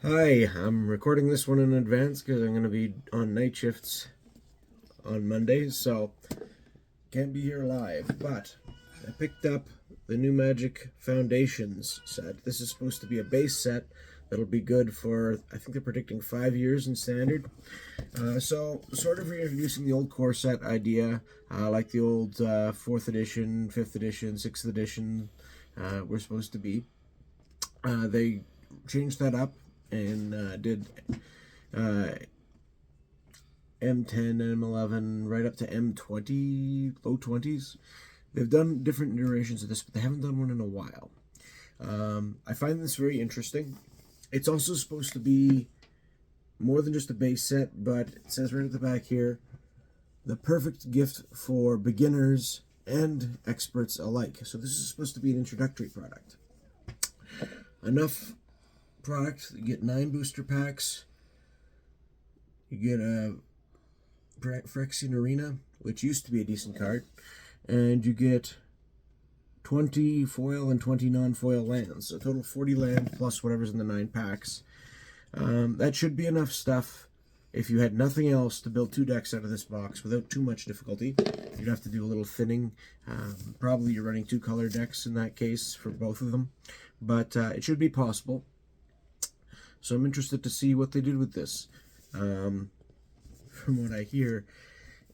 Hi, I'm recording this one in advance because I'm going to be on night shifts on Mondays, so can't be here live. But I picked up the new Magic Foundations set. This is supposed to be a base set that'll be good for, I think they're predicting 5 years in Standard. So sort of reintroducing the old core set idea, like the old 4th edition, 5th edition, 6th edition were supposed to be. They changed that up and did M10, M11, right up to M20, low 20s. They've done different iterations of this, but they haven't done one in a while. I find this very interesting. It's also supposed to be more than just a base set, but it says right at the back here, the perfect gift for beginners and experts alike. So this is supposed to be an introductory product. Enough product. You get 9 booster packs. You get a Phyrexian Arena, which used to be a decent card, and you get 20 foil and 20 non-foil lands. So total 40 land plus whatever's in the 9 packs. That should be enough stuff if you had nothing else to build 2 decks out of this box without too much difficulty. You'd have to do a little thinning. Probably you're running 2 color decks in that case for both of them. But it should be possible. So I'm interested to see what they did with this. From what I hear,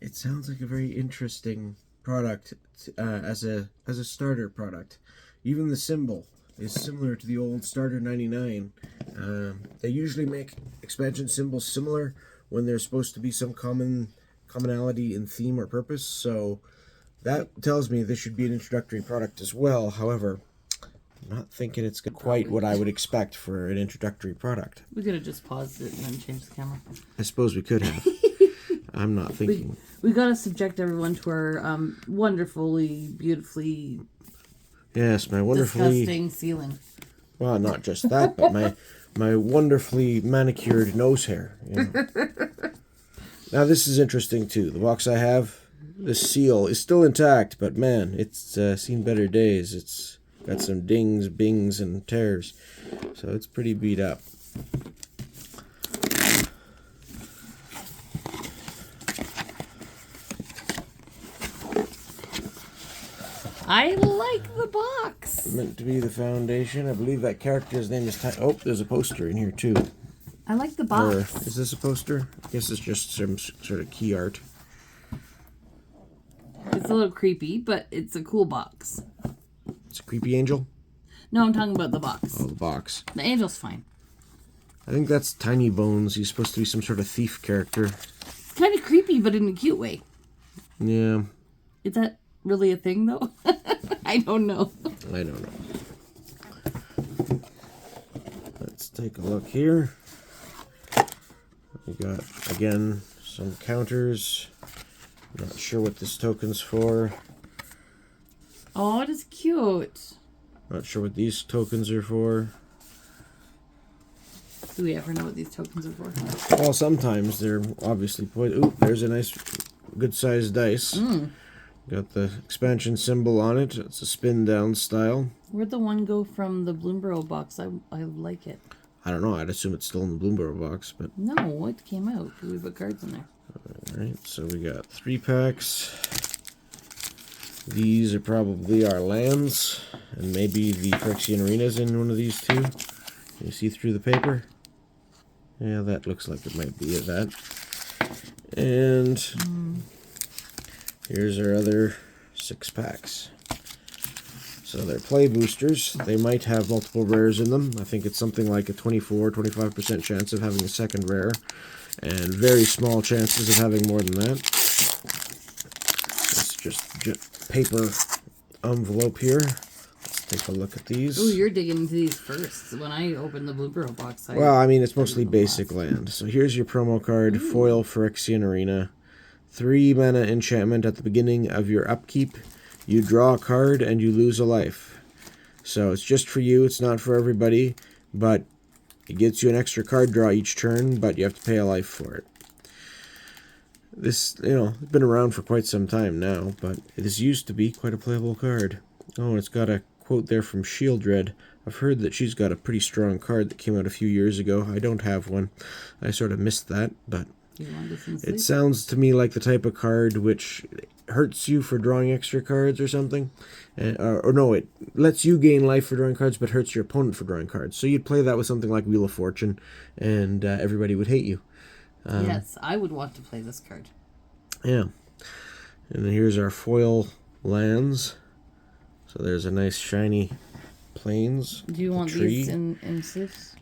it sounds like a very interesting product as a starter product. Even the symbol is similar to the old Starter 99. They usually make expansion symbols similar when there's supposed to be some commonality in theme or purpose. So that tells me this should be an introductory product as well. However, I'm not thinking it's quite what I would expect for an introductory product. We could have just paused it and then changed the camera. I suppose we could have. I'm not thinking. We got to subject everyone to our wonderfully, beautifully, yes, my wonderfully disgusting ceiling. Well, not just that, but my wonderfully manicured nose hair. You know. Now this is interesting too. The box I have, the seal is still intact, but man, it's seen better days. It's got some dings, bings, and tears, so it's pretty beat up. I like the box. Meant to be the Foundation. I believe that character's name is oh, there's a poster in here too. I like the box. Or is this a poster? I guess it's just some sort of key art. It's a little creepy, but it's a cool box. It's a creepy angel? No, I'm talking about the box. Oh, the box. The angel's fine. I think that's Tiny Bones. He's supposed to be some sort of thief character. It's kind of creepy, but in a cute way. Yeah. Is that really a thing, though? I don't know. I don't know. Let's take a look here. We got, again, some counters. Not sure what this token's for. Oh, it is cute. Not sure what these tokens are for. Do we ever know what these tokens are for? Well, sometimes they're obviously ooh, there's a nice, good-sized dice. Got the expansion symbol on it. It's a spin-down style. Where'd the one go from the Bloomborough box? I like it. I don't know. I'd assume it's still in the Bloomborough box, but... No, it came out. We put cards in there. Alright, so we got 3 packs. These are probably our lands, and maybe the Phyrexian Arena's in one of these too. Can you see through the paper? Yeah, that looks like it might be that. And here's our other 6 packs. So they're play boosters. They might have multiple rares in them. I think it's something like a 24-25% chance of having a second rare, and very small chances of having more than that. It's just paper envelope here. Let's take a look at these. Oh, you're digging into these first. When I opened the Bloomborough box, well, I mean, it's mostly basic land. So here's your promo card, Foil Phyrexian Arena. 3 mana enchantment at the beginning of your upkeep. You draw a card and you lose a life. So it's just for you. It's not for everybody. But it gets you an extra card draw each turn, but you have to pay a life for it. This, it's been around for quite some time now, but this used to be quite a playable card. Oh, it's got a quote there from Shieldred. I've heard that she's got a pretty strong card that came out a few years ago. I don't have one. I sort of missed that, but it sounds to me like the type of card which hurts you for drawing extra cards or something. Or no, it lets you gain life for drawing cards, but hurts your opponent for drawing cards. So you'd play that with something like Wheel of Fortune, and everybody would hate you. Yes, I would want to play this card. Yeah. And then here's our foil lands. So there's a nice shiny plains. Do you want these in sleeves?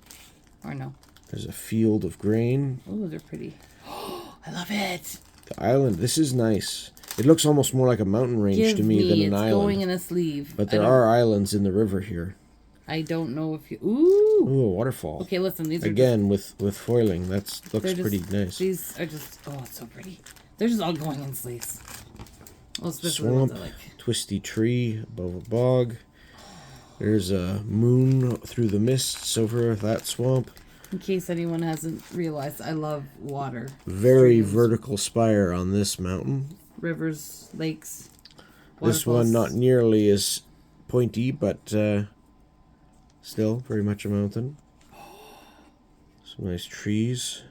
Or no? There's a field of grain. Oh, they're pretty. I love it. The island. This is nice. It looks almost more like a mountain range to me than an island. It's going in a sleeve. But there are islands in the river here. I don't know if you... Ooh, a waterfall. Okay, listen. These are again with foiling. That looks pretty nice. These are just... Oh, it's so pretty. They're just all going in sleeves. Well, especially Swamp, the ones I like. Twisty tree above a bog. There's a moon through the mists over that swamp. In case anyone hasn't realized, I love water. Very vertical spire on this mountain. Rivers, lakes, This one not nearly as pointy, but still very much a mountain. Some nice trees.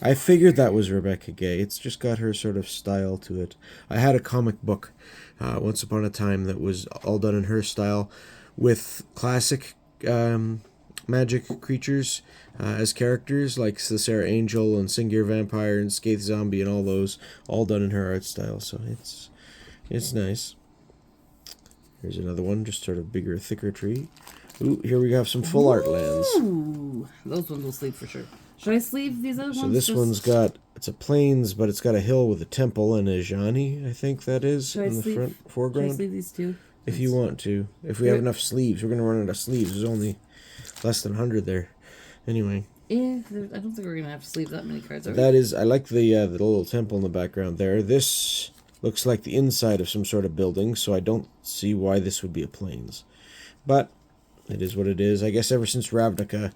I figured that was Rebecca Gay. It's just got her sort of style to it. I had a comic book once upon a time that was all done in her style with classic magic creatures as characters, like the Sarah Angel and Singir Vampire and Scathe Zombie and all those, all done in her art style. So it's nice. Here's another one, just sort of bigger, thicker tree. Ooh, here we have some full art lands. Ooh, those ones will sleeve for sure. Should I sleeve these other ones? So this one's got, it's a plains, but it's got a hill with a temple and a Jani, I think that is, in the foreground. Should I sleeve these two? If you want to. If we have enough sleeves. We're going to run out of sleeves. There's only less than 100 there. Anyway. Yeah, I don't think we're going to have to sleeve that many cards. That is, I like the little temple in the background there. This looks like the inside of some sort of building, so I don't see why this would be a plains. But it is what it is. I guess ever since Ravnica,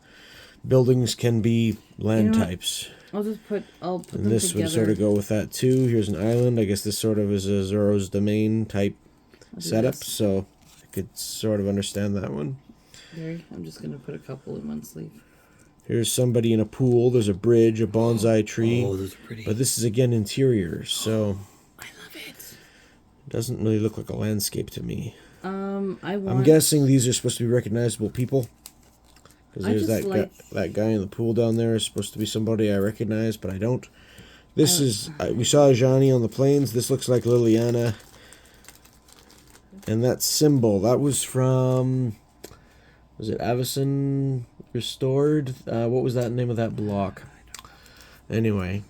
buildings can be land types. I'll put them together. And this would sort of go with that too. Here's an island. I guess this sort of is a Zoro's Domain type setup, so I could sort of understand that one. I'm just going to put a couple in one sleeve. Here's somebody in a pool. There's a bridge, a bonsai tree. Oh, those are pretty. But this is again interior, so I love it. Doesn't really look like a landscape to me. I'm guessing these are supposed to be recognizable people. Because there's that guy in the pool down there is supposed to be somebody I recognize, but I don't. This is... we saw Jani on the plains. This looks like Liliana. And that symbol, that was from... Was it Avacyn Restored? What was that name of that block? Anyway,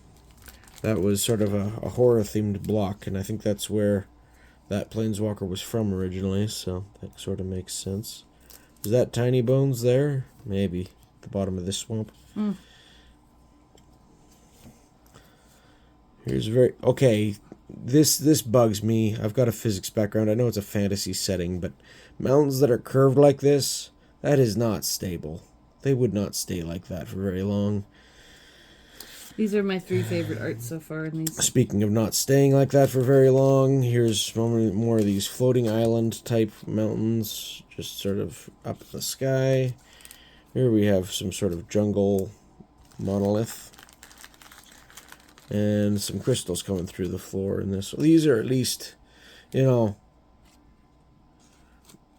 that was sort of a horror-themed block, and I think that's where that Planeswalker was from originally, so that sort of makes sense. Is that Tiny Bones there? Maybe. At the bottom of this swamp. Here's okay, this bugs me. I've got a physics background. I know it's a fantasy setting, but mountains that are curved like this, that is not stable. They would not stay like that for very long. These are my 3 favorite arts so far. In these. Speaking of not staying like that for very long, here's more of these floating island type mountains, just sort of up in the sky. Here we have some sort of jungle monolith. And some crystals coming through the floor in this. These are at least,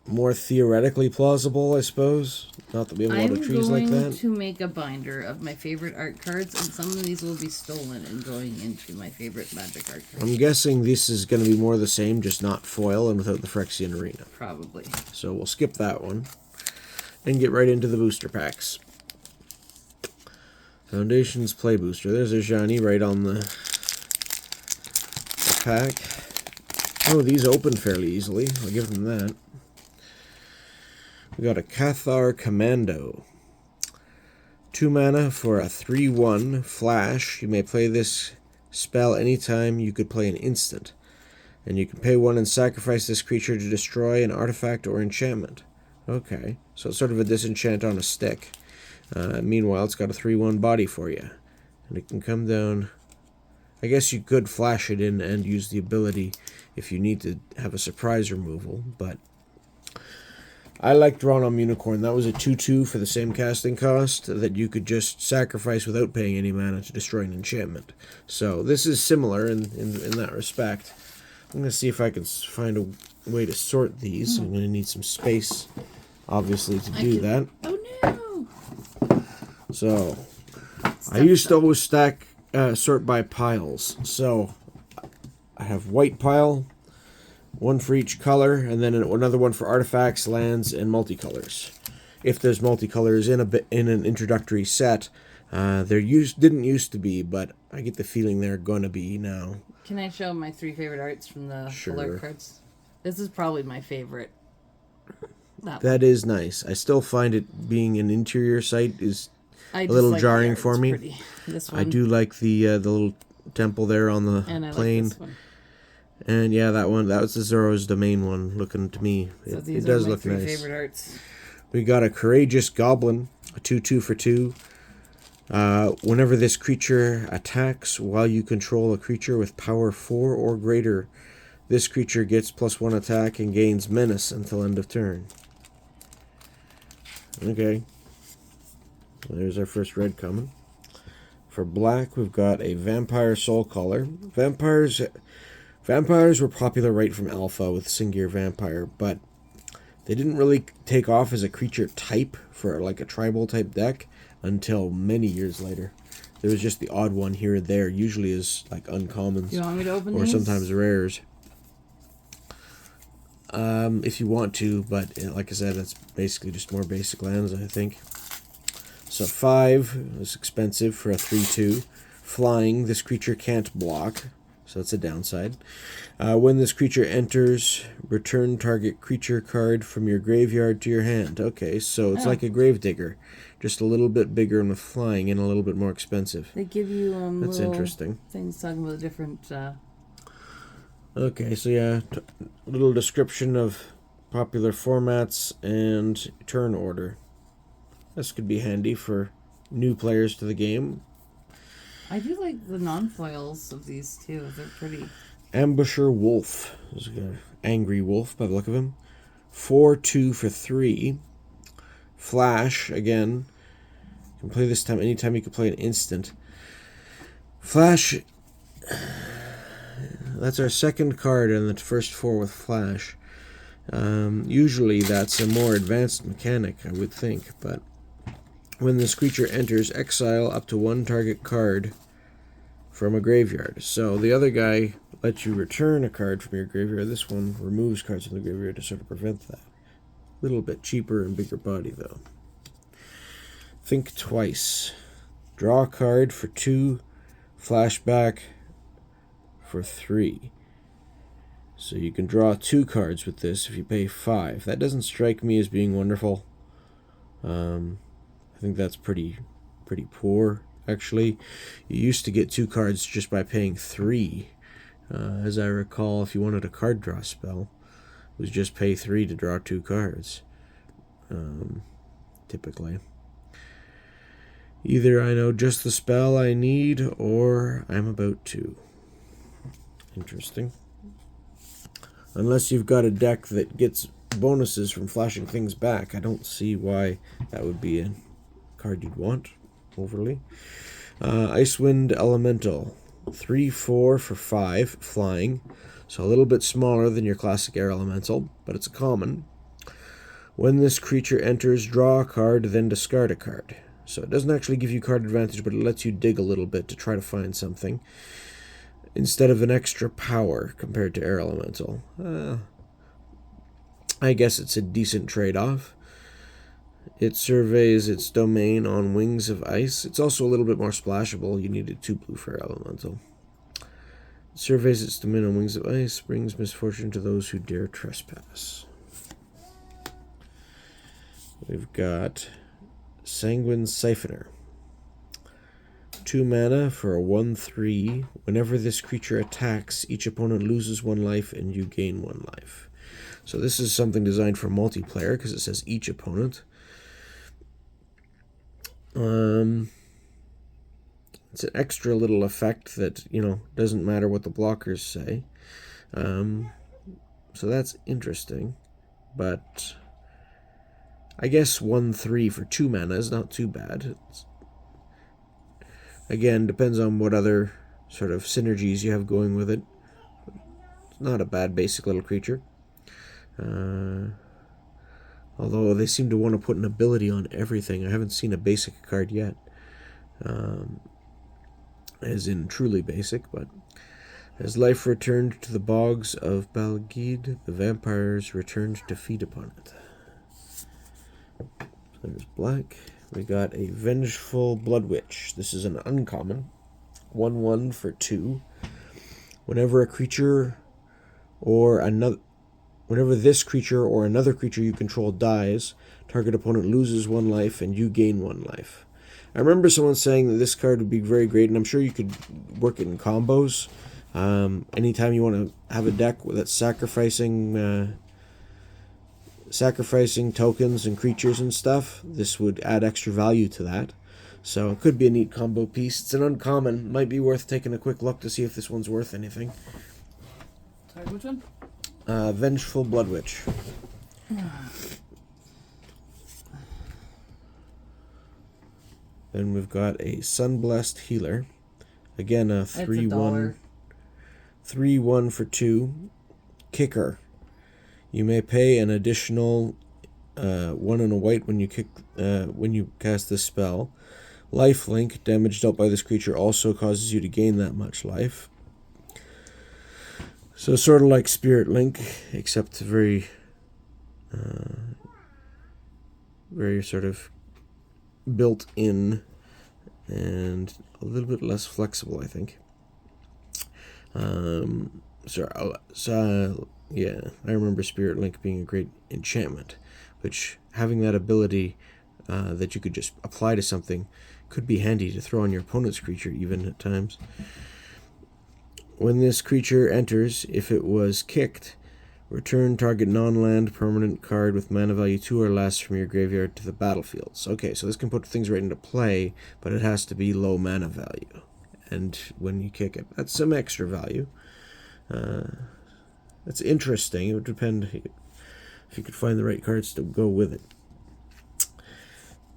more theoretically plausible, I suppose. Not that we have a lot of trees like that. I'm going to make a binder of my favorite art cards, and some of these will be stolen and going into my favorite Magic art cards. I'm guessing this is going to be more of the same, just not foil and without the Phyrexian Arena. Probably. So we'll skip that one and get right into the booster packs. Foundations Play Booster. There's a Jani right on the pack. Oh, these open fairly easily. I'll give them that. We got a Cathar Commando. 2 mana for a 3/1 flash. You may play this spell anytime you could play an instant. And you can pay 1 and sacrifice this creature to destroy an artifact or enchantment. Okay, so it's sort of a disenchant on a stick. Meanwhile, it's got a 3/1 body for you. And it can come down... I guess you could flash it in and use the ability if you need to have a surprise removal, but... I like Drawnom Unicorn. That was a 2/2 for the same casting cost that you could just sacrifice without paying any mana to destroy an enchantment. So this is similar in that respect. I'm going to see if I can find a way to sort these. I'm going to need some space, obviously, to do that. Oh no! So I used to always sort by piles. So I have white pile, one for each color, and then another one for artifacts, lands, and multicolors. If there's multicolors in an introductory set, there didn't used to be, but I get the feeling they're gonna be now. Can I show my 3 favorite arts from the alert cards? This is probably my favorite. That is nice. I still find it being an interior site is a little like jarring for me. Pretty. This one. I do like the little temple there on the plane. Like this one. And yeah, that one, that was the Zoro's Domain one, looking to me. So it does look nice. These are my 3 favorite arts. We got a Courageous Goblin, a 2/2 for 2. Whenever this creature attacks while you control a creature with power 4 or greater, this creature gets +1 attack and gains menace until end of turn. Okay. There's our first red coming. For black, we've got a Vampire Soulcaller. Vampires were popular right from Alpha with Singir Vampire, but they didn't really take off as a creature type for like a tribal type deck until many years later. There was just the odd one here and there, usually as like uncommons. You want me to open or these? Sometimes rares. If you want to, but like I said, that's basically just more basic lands, I think. So 5 is expensive for a 3/2. Flying, this creature can't block, so that's a downside. When this creature enters, return target creature card from your graveyard to your hand. Okay, so it's like a Gravedigger, just a little bit bigger and with flying and a little bit more expensive. They give you that's little interesting. Things talking about different. Okay, so yeah, little description of popular formats and turn order. This could be handy for new players to the game. I do like the non-foils of these too. They're pretty. Ambusher Wolf. There's an angry wolf by the look of him. 4/2 for 3. Flash, again. You can play this time anytime you can play an instant. Flash. That's our second card in the first 4 with Flash. Usually that's a more advanced mechanic, I would think, but when this creature enters, exile up to 1 target card from a graveyard. So the other guy lets you return a card from your graveyard. This one removes cards from the graveyard to sort of prevent that. A little bit cheaper and bigger body, though. Think Twice. Draw a card for 2. Flashback for 3. So you can draw 2 cards with this if you pay 5. That doesn't strike me as being wonderful. I think that's pretty poor, actually. You used to get 2 cards just by paying 3. As I recall, if you wanted a card draw spell, it was just pay 3 to draw 2 cards. Typically. Either I know just the spell I need, or I'm about to. Interesting. Unless you've got a deck that gets bonuses from flashing things back, I don't see why that would be a card you'd want overly. Icewind Elemental. 3/4 for 5, flying. So a little bit smaller than your classic air elemental, but it's a common. When this creature enters, draw a card, then discard a card. So it doesn't actually give you card advantage, but it lets you dig a little bit to try to find something, instead of an extra power compared to air elemental. I guess it's a decent trade-off. It surveys its domain on Wings of Ice. It's also a little bit more splashable. You needed 2 blue for elemental. It surveys its domain on Wings of Ice, brings misfortune to those who dare trespass. We've got Sanguine Siphoner. 2 mana for a 1/3. Whenever this creature attacks, each opponent loses 1 life and you gain 1 life. So this is something designed for multiplayer because it says each opponent. It's an extra little effect that, doesn't matter what the blockers say. So that's interesting. But I guess 1/3 for 2 mana is not too bad. Again, depends on what other sort of synergies you have going with it. It's not a bad basic little creature. Although they seem to want to put an ability on everything. I haven't seen a basic card yet. As in truly basic, but as life returned to the bogs of Balgid, the vampires returned to feed upon it. There's black. We got a Vengeful Blood Witch. This is an uncommon. 1/1 for 2. Whenever a creature or another Whenever this creature or another creature you control dies, target opponent loses 1 life and you gain 1 life. I remember someone saying that this card would be very great, and I'm sure you could work it in combos. Anytime you want to have a deck that's sacrificing tokens and creatures and stuff, this would add extra value to that. So it could be a neat combo piece. It's an uncommon. Might be worth taking a quick look to see if this one's worth anything. Sorry, which one? Vengeful Blood Witch. Then we've got a Sunblessed Healer. Again, a 3/1. 3/1 for 2. Kicker. You may pay an additional 1 and a white when you cast this spell. Lifelink. Damage dealt by this creature also causes you to gain that much life. So sort of like Spirit Link, except very sort of built in and a little bit less flexible, I think. Yeah, I remember Spirit Link being a great enchantment, which having that ability that you could just apply to something could be handy to throw on your opponent's creature even at times. When this creature enters, if it was kicked, return target non-land permanent card with mana value 2 or less from your graveyard to the battlefield. Okay, so this can put things right into play, but it has to be low mana value. And when you kick it, that's some extra value. That's interesting. It would depend if you could find the right cards to go with it.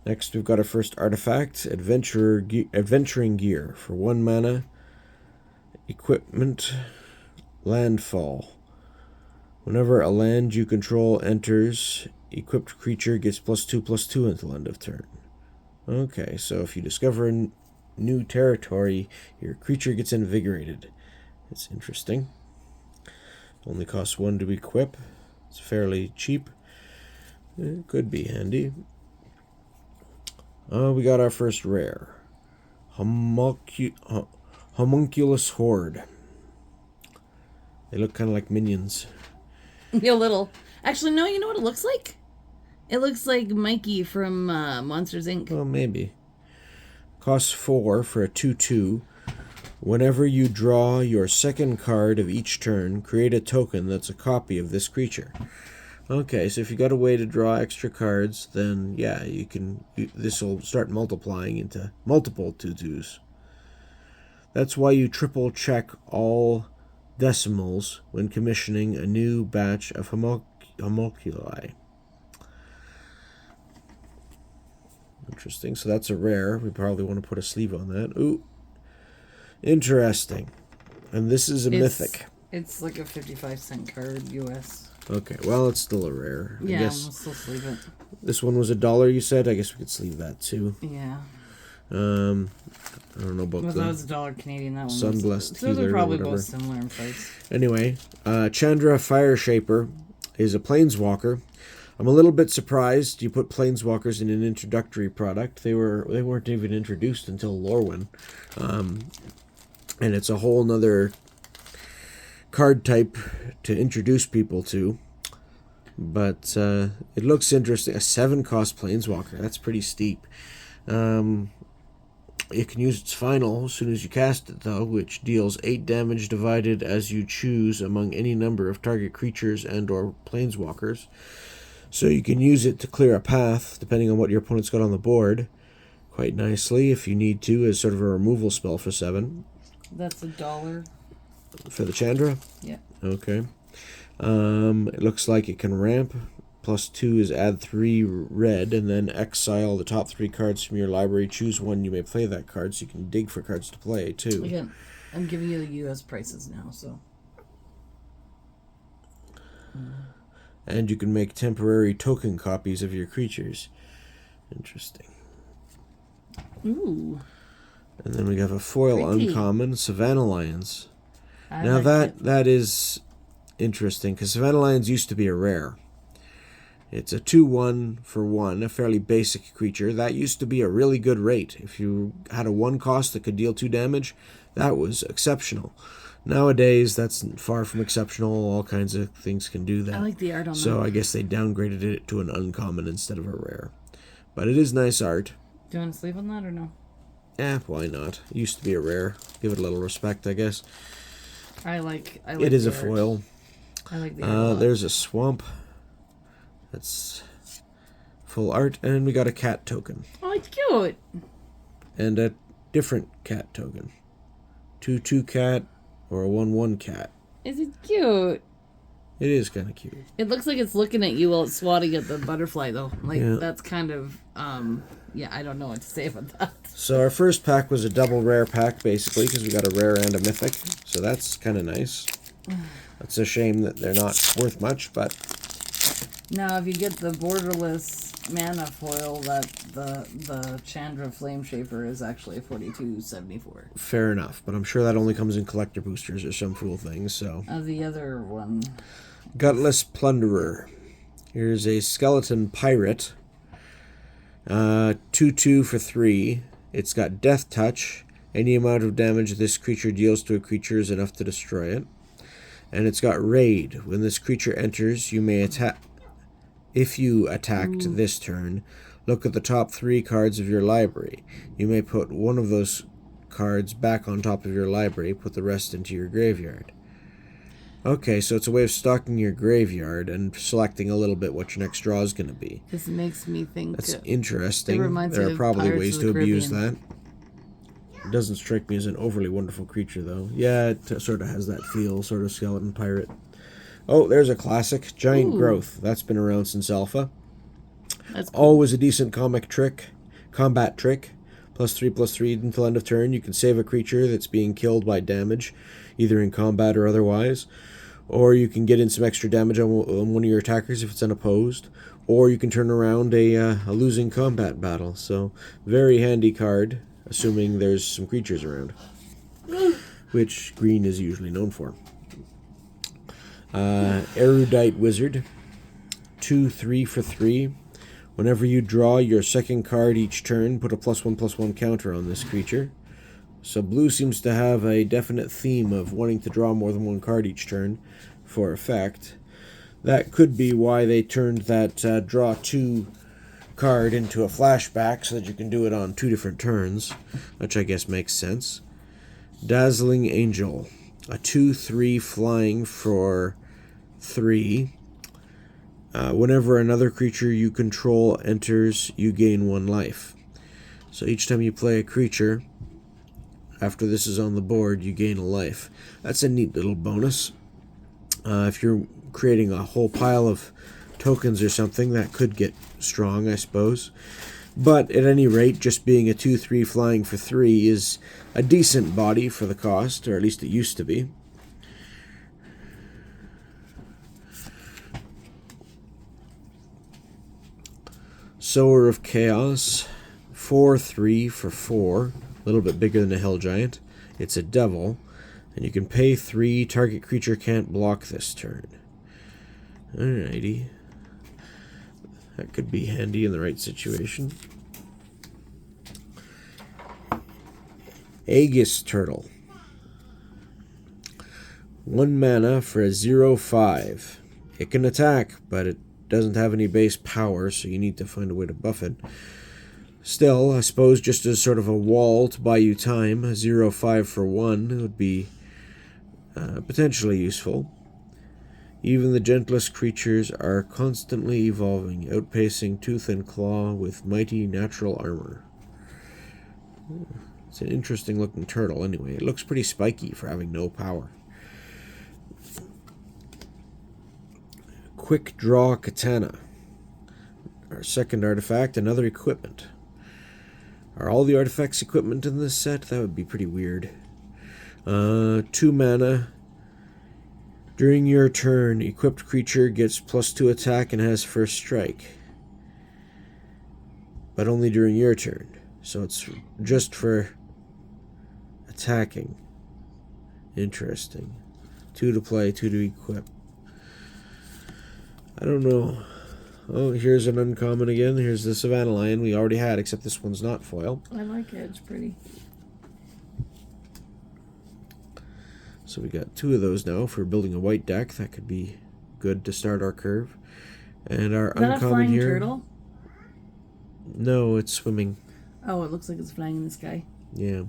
Next, we've got our first artifact, Adventuring Gear. For 1 mana, equipment, landfall. Whenever a land you control enters, equipped creature gets +2/+2 until end of turn. Okay, so if you discover new territory, your creature gets invigorated. It's interesting. Only costs 1 to equip. It's fairly cheap. It could be handy. We got our first rare. Homunculus Horde. They look kind of like minions. A little. Actually, no, you know what it looks like? It looks like Mikey from Monsters, Inc. Well, maybe. Costs 4 for a 2/2. Whenever you draw your second card of each turn, create a token that's a copy of this creature. Okay, so if you got a way to draw extra cards, then yeah, this will start multiplying into multiple 2/2s. That's why you triple check all decimals when commissioning a new batch of homunculi. Interesting. So that's a rare. We probably want to put a sleeve on that. Ooh. Interesting. And this is a mythic. It's like a 55-cent card, US. Okay, well, it's still a rare. Yeah, I guess we'll still sleeve it. this one was $1, you said? I guess we could sleeve that, too. Yeah. I don't know about that was $1 Canadian, that one. Sunblessed Healer. Healer They're probably or whatever. both similar in price. Anyway, Chandra Fireshaper is a planeswalker. I'm a little bit surprised you put planeswalkers in an introductory product. They weren't even introduced until Lorwyn. And it's a whole nother card type to introduce people to. But it looks interesting. A 7-cost planeswalker. That's pretty steep. You can use its final as soon as you cast it, though, which deals 8 damage divided as you choose among any number of target creatures and or planeswalkers. So you can use it to clear a path, depending on what your opponent's got on the board, quite nicely, if you need to, as sort of a removal spell for 7. That's $1. For the Chandra? Yeah. Okay. It looks like it can ramp +2 is add 3 red, and then exile the top 3 cards from your library. Choose one, you may play that card, so you can dig for cards to play, too. Again, I'm giving you the U.S. prices now, so. And you can make temporary token copies of your creatures. Interesting. Ooh. And then we have a foil Pretty. uncommon, Savannah Lions. I Now like that is interesting, because Savannah Lions used to be a rare. It's a 2/1 for 1, a fairly basic creature. That used to be a really good rate. If you had a 1 cost that could deal 2 damage, that was exceptional. Nowadays, that's far from exceptional. All kinds of things can do that. I like the art on So that. I guess they downgraded it to an uncommon instead of a rare. But it is nice art. Do you want to sleep on that or no? Why not? It used to be a rare. Give it a little respect, I guess. I like It is the a art. foil. I like the art a lot. There's a swamp. That's full art. And we got a cat token. Oh, it's cute. And a different cat token. 2/2 cat or a 1/1 cat. Is it cute? It is kind of cute. It looks like it's looking at you while it's swatting at the butterfly, though. Like, Yeah. that's kind of, yeah, I don't know what to say about that. So our first pack was a double rare pack, basically, because we got a rare and a mythic. So that's kind of nice. It's a shame that they're not worth much, but... Now, if you get the borderless mana foil, that the Chandra Flame Shaper is actually a 42.74. Fair enough, but I'm sure that only comes in collector boosters or some fool things, so... The other one... Gutless Plunderer. Here's a Skeleton Pirate. 2/2 for 3. It's got Death Touch. Any amount of damage this creature deals to a creature is enough to destroy it. And it's got Raid. When this creature enters, you may attack... If you attacked this turn, look at the top 3 cards of your library. You may put one of those cards back on top of your library, put the rest into your graveyard. Okay, so it's a way of stocking your graveyard and selecting a little bit what your next draw is going to be. This makes me think... That's interesting. It reminds There me are of probably Pirates ways of to the abuse that. Caribbean. It doesn't strike me as an overly wonderful creature, though. Yeah, it sort of has that feel, sort of skeleton pirate. Oh, there's a classic, Giant Ooh. Growth. That's been around since Alpha. That's cool. Always a decent combat trick. +3/+3 until end of turn. You can save a creature that's being killed by damage, either in combat or otherwise. Or you can get in some extra damage on one of your attackers if it's unopposed. Or you can turn around a losing combat battle. So, very handy card, assuming there's some creatures around. Which green is usually known for. Erudite Wizard. 2/3 for 3. Whenever you draw your second card each turn, put a +1/+1 counter on this creature. So blue seems to have a definite theme of wanting to draw more than one card each turn for effect. That could be why they turned that draw 2 card into a flashback so that you can do it on 2 different turns, which I guess makes sense. Dazzling Angel. A 2/3 flying for 3. Whenever another creature you control enters, you gain 1 life. So each time you play a creature, after this is on the board, you gain a life. That's a neat little bonus. If you're creating a whole pile of tokens or something, that could get strong, I suppose. But at any rate, just being a 2/3 flying for 3 is a decent body for the cost, or at least it used to be. Sower of Chaos, 4/3 for 4, a little bit bigger than a Hell Giant. It's a devil, and you can pay 3, target creature can't block this turn. Alrighty. That could be handy in the right situation. Aegis Turtle. 1 mana for a 0/5. It can attack, but it doesn't have any base power, so you need to find a way to buff it. Still, I suppose just as sort of a wall to buy you time, a 0/5 for 1 would be potentially useful. Even the gentlest creatures are constantly evolving, outpacing Tooth and Claw with mighty natural armor. It's an interesting looking turtle anyway. It looks pretty spiky for having no power. Quick Draw Katana. our second artifact, another equipment. Are all the artifacts equipment in this set? That would be pretty weird. 2 mana. During your turn, equipped creature gets +2 attack and has first strike. But only during your turn. So it's just for attacking. Interesting. 2 to play, 2 to equip. I don't know. Oh, here's an uncommon again. Here's the Savannah Lion we already had, except this one's not foil. I like it. It's pretty. So we got 2 of those now for building a white deck. That could be good to start our curve. And our Is that uncommon a flying here. turtle? No, it's swimming. Oh, it looks like it's flying in the sky. Yeah.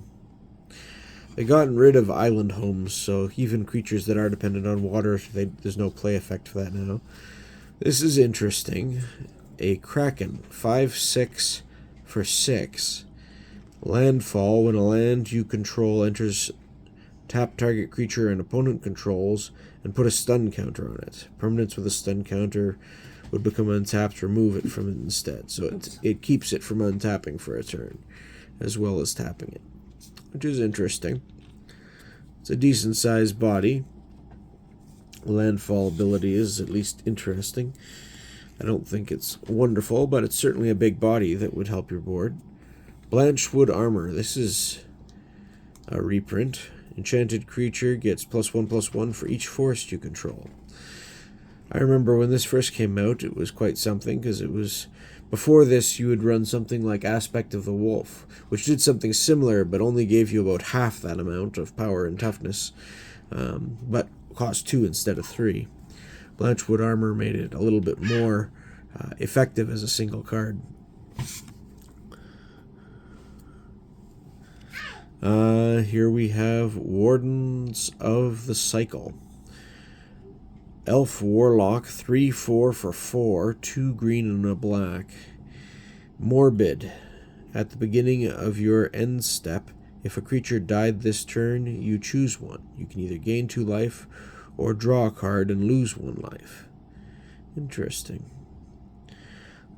They gotten rid of island homes, so even creatures that are dependent on water, there's no play effect for that now. This is interesting. A Kraken, 5/6 for 6. Landfall. When a land you control enters, tap target creature an opponent controls and put a stun counter on it. Permanents with a stun counter would become untapped. Remove it from it instead. So it keeps it from untapping for a turn, as well as tapping it, which is interesting. It's a decent sized body. Landfall ability is at least interesting. I don't think it's wonderful, but it's certainly a big body that would help your board. Blanchwood Armor. This is a reprint. Enchanted creature gets +1/+1 for each forest you control. I remember when this first came out, it was quite something, because it was... Before this, you would run something like Aspect of the Wolf, which did something similar, but only gave you about half that amount of power and toughness, but cost 2 instead of 3. Blanchwood Armor made it a little bit more effective as a single card. Here we have Wardens of the Cycle. Elf Warlock, 3/4 for 4, 2 green and a black. Morbid. At the beginning of your end step, if a creature died this turn, you choose one. You can either gain 2 life or draw a card and lose 1 life. Interesting.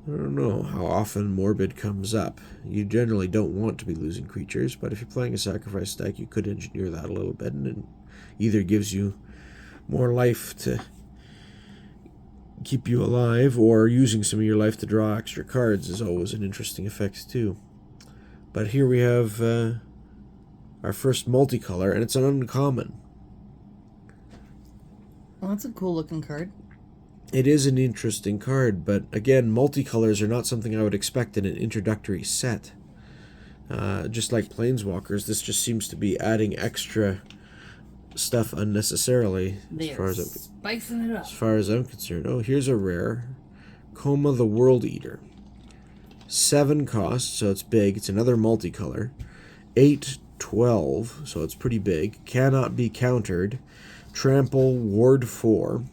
I don't know how often Morbid comes up. You generally don't want to be losing creatures, but if you're playing a sacrifice deck, you could engineer that a little bit, and it either gives you more life to keep you alive, or using some of your life to draw extra cards is always an interesting effect too. But here we have our first multicolor, and it's an uncommon. Well, that's a cool looking card. It is an interesting card, but again, multicolors are not something I would expect in an introductory set. Just like Planeswalkers, this just seems to be adding extra stuff unnecessarily. Spicing it up. As far as I'm concerned. Oh, here's a rare. Coma the World Eater. 7 cost, so it's big. It's another multicolor. 8/12, so it's pretty big. Cannot be countered. Trample, Ward 4.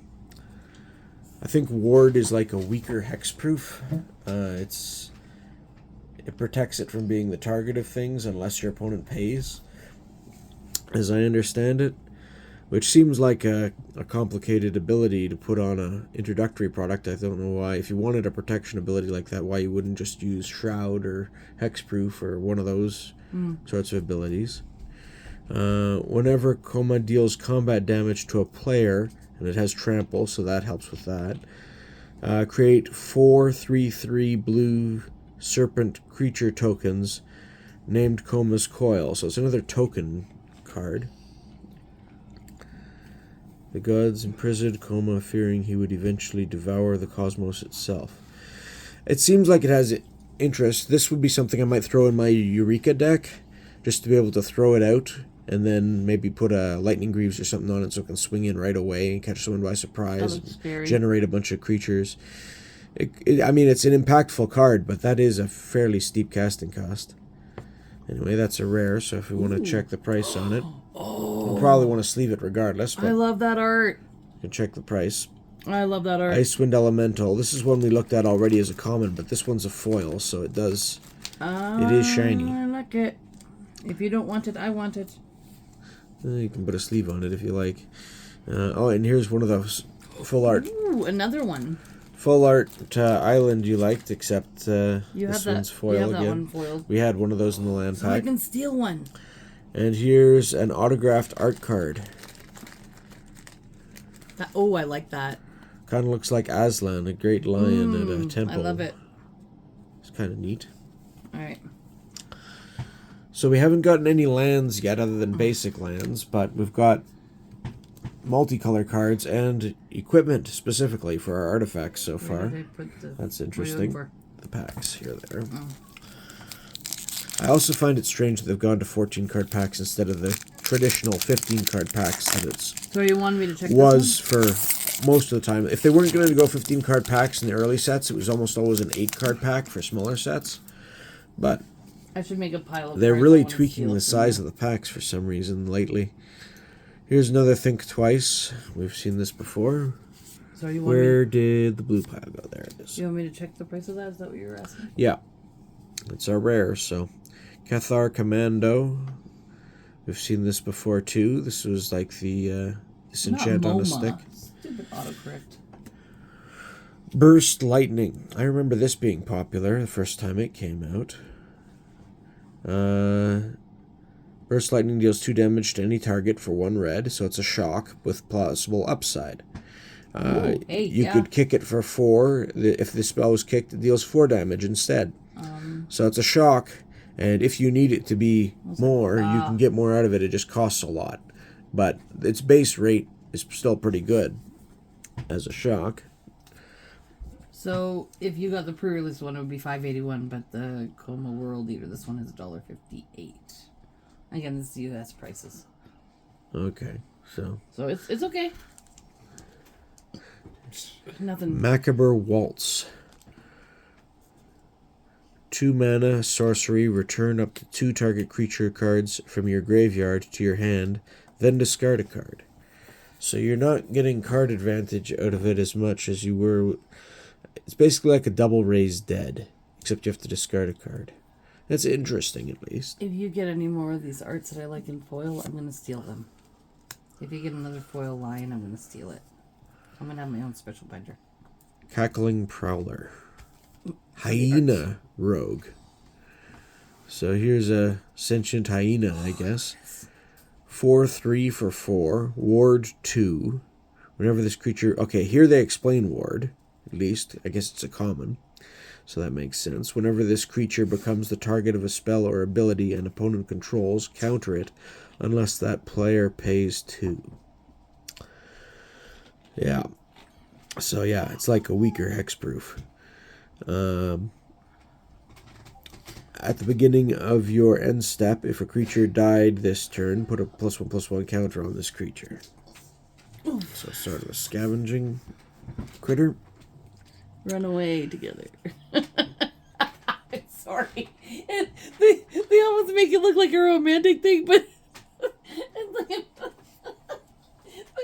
I think Ward is like a weaker hexproof. It protects it from being the target of things unless your opponent pays, as I understand it, which seems like a complicated ability to put on an introductory product. I don't know why. If you wanted a protection ability like that, why you wouldn't just use Shroud or Hexproof or one of those sorts of abilities. Whenever Coma deals combat damage to a player, and it has Trample, so that helps with that, create 4/3/3 blue serpent creature tokens named Coma's Coil. So it's another token card. The gods imprisoned Coma, fearing he would eventually devour the cosmos itself. It seems like it has interest. This would be something I might throw in my Eureka deck, just to be able to throw it out, and then maybe put a Lightning Greaves or something on it so it can swing in right away and catch someone by surprise and generate a bunch of creatures. I mean, it's an impactful card, but that is a fairly steep casting cost. Anyway, that's a rare, so if we want to check the price on it, we'll probably want to sleeve it regardless. But I love that art. You can check the price. I love that art. Icewind Elemental. This is one we looked at already as a common, but this one's a foil, so it does. It is shiny. I like it. If you don't want it, I want it. You can put a sleeve on it if you like. Oh, and here's one of those full art. Ooh, another one. full art island you liked, except You this have one's that. foil You have that again. one foiled. We had one of those in the land So I pack. can steal one. And here's an autographed art card. Oh, I like that. Kind of looks like Aslan, a great lion at a temple. I love it. It's kind of neat. All right. So we haven't gotten any lands yet other than basic lands, but we've got multicolor cards and equipment specifically for our artifacts so far. That's interesting. The packs here there. I also find it strange that they've gone to 14 card packs instead of the traditional 15 card packs that it's So you wanted me to check was for most of the time. If they weren't going to go 15 card packs in the early sets, it was almost always an 8 card pack for smaller sets. But I should make a pile of they're cards. really tweaking the size of the packs for some reason lately. Here's another Think Twice. We've seen this before. So you want Where did the blue pile go? There it is. You want me to check the price of that? Is that what you were asking? Yeah. It's our rare, so. Cathar Commando. We've seen this before too. This was like the disenchant on a stick. Stupid autocorrect. Burst Lightning. I remember this being popular the first time it came out. Burst Lightning deals 2 damage to any target for 1 red, so it's a shock with possible upside. You could kick it for 4. If the spell was kicked, it deals 4 damage instead. So it's a shock, and if you need it to be more, you can get more out of it. It just costs a lot. But its base rate is still pretty good as a shock. So if you got the pre-release one, it would be $5.81, but the Coma World Eater, this one is $1.58. Again, this is U.S. prices. Okay, so it's okay. Nothing. Macabre Waltz. 2 mana, sorcery, return up to 2 target creature cards from your graveyard to your hand, then discard a card. So you're not getting card advantage out of it as much as you were. It's basically like a double raise dead, except you have to discard a card. That's interesting, at least. If you get any more of these arts that I like in foil, I'm going to steal them. If you get another foil lion, I'm going to steal it. I'm going to have my own special binder. Cackling Prowler. Hyena Rogue. So here's a sentient hyena, I guess. 4/3 for 4. Ward 2. Whenever this creature... Okay, here they explain ward. At least. I guess it's a common. So that makes sense. Whenever this creature becomes the target of a spell or ability an opponent controls, counter it unless that player pays 2. Yeah. So yeah, it's like a weaker hexproof. At the beginning of your end step, if a creature died this turn, put a +1/+1 counter on this creature. So sort of a scavenging critter. Run away together. Sorry. And they almost make it look like a romantic thing, but it's like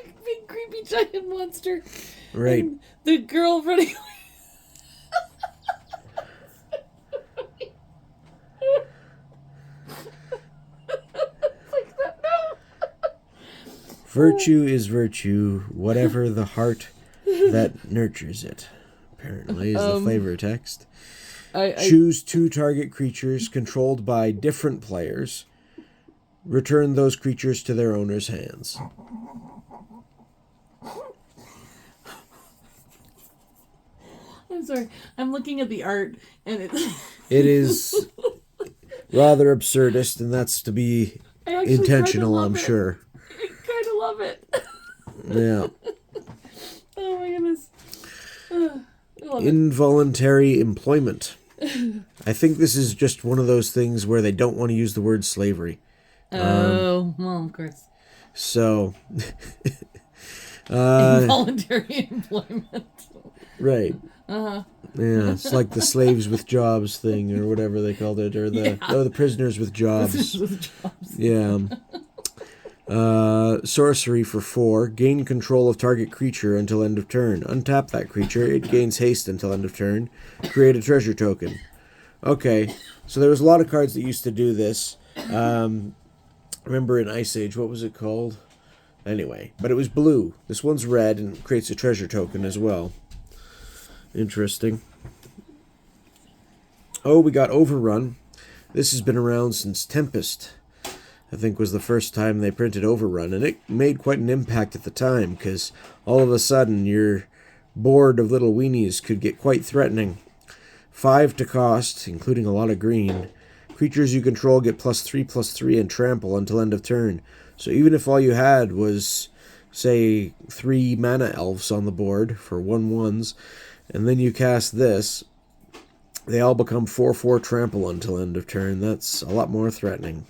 a big creepy giant monster. Right. And the girl running away. Virtue is virtue, whatever the heart that nurtures it. Apparently, is the flavor text. Choose 2 target creatures controlled by different players. Return those creatures to their owner's hands. I'm sorry. I'm looking at the art, and it is rather absurdist, and that's to be intentional, I'm sure. I kind of love it. Yeah. Oh my goodness. Involuntary employment. I think this is just one of those things where they don't want to use the word slavery. Well, of course. So, involuntary employment. Right. Yeah, it's like the slaves with jobs thing, or whatever they called it, or the prisoners with jobs. Yeah. Sorcery for 4. Gain control of target creature until end of turn. Untap that creature. It gains haste until end of turn. Create a treasure token. Okay, so there was a lot of cards that used to do this. Remember in Ice Age, what was it called? Anyway, but it was blue. This one's red and creates a treasure token as well. Interesting. Oh, we got Overrun. This has been around since Tempest, I think, was the first time they printed Overrun, and it made quite an impact at the time, because all of a sudden your board of little weenies could get quite threatening. 5 to cost, including a lot of green. Creatures you control get +3/+3 and trample until end of turn. So even if all you had was, say, 3 mana elves on the board for 1/1s, and then you cast this, they all become 4/4 trample until end of turn. That's a lot more threatening.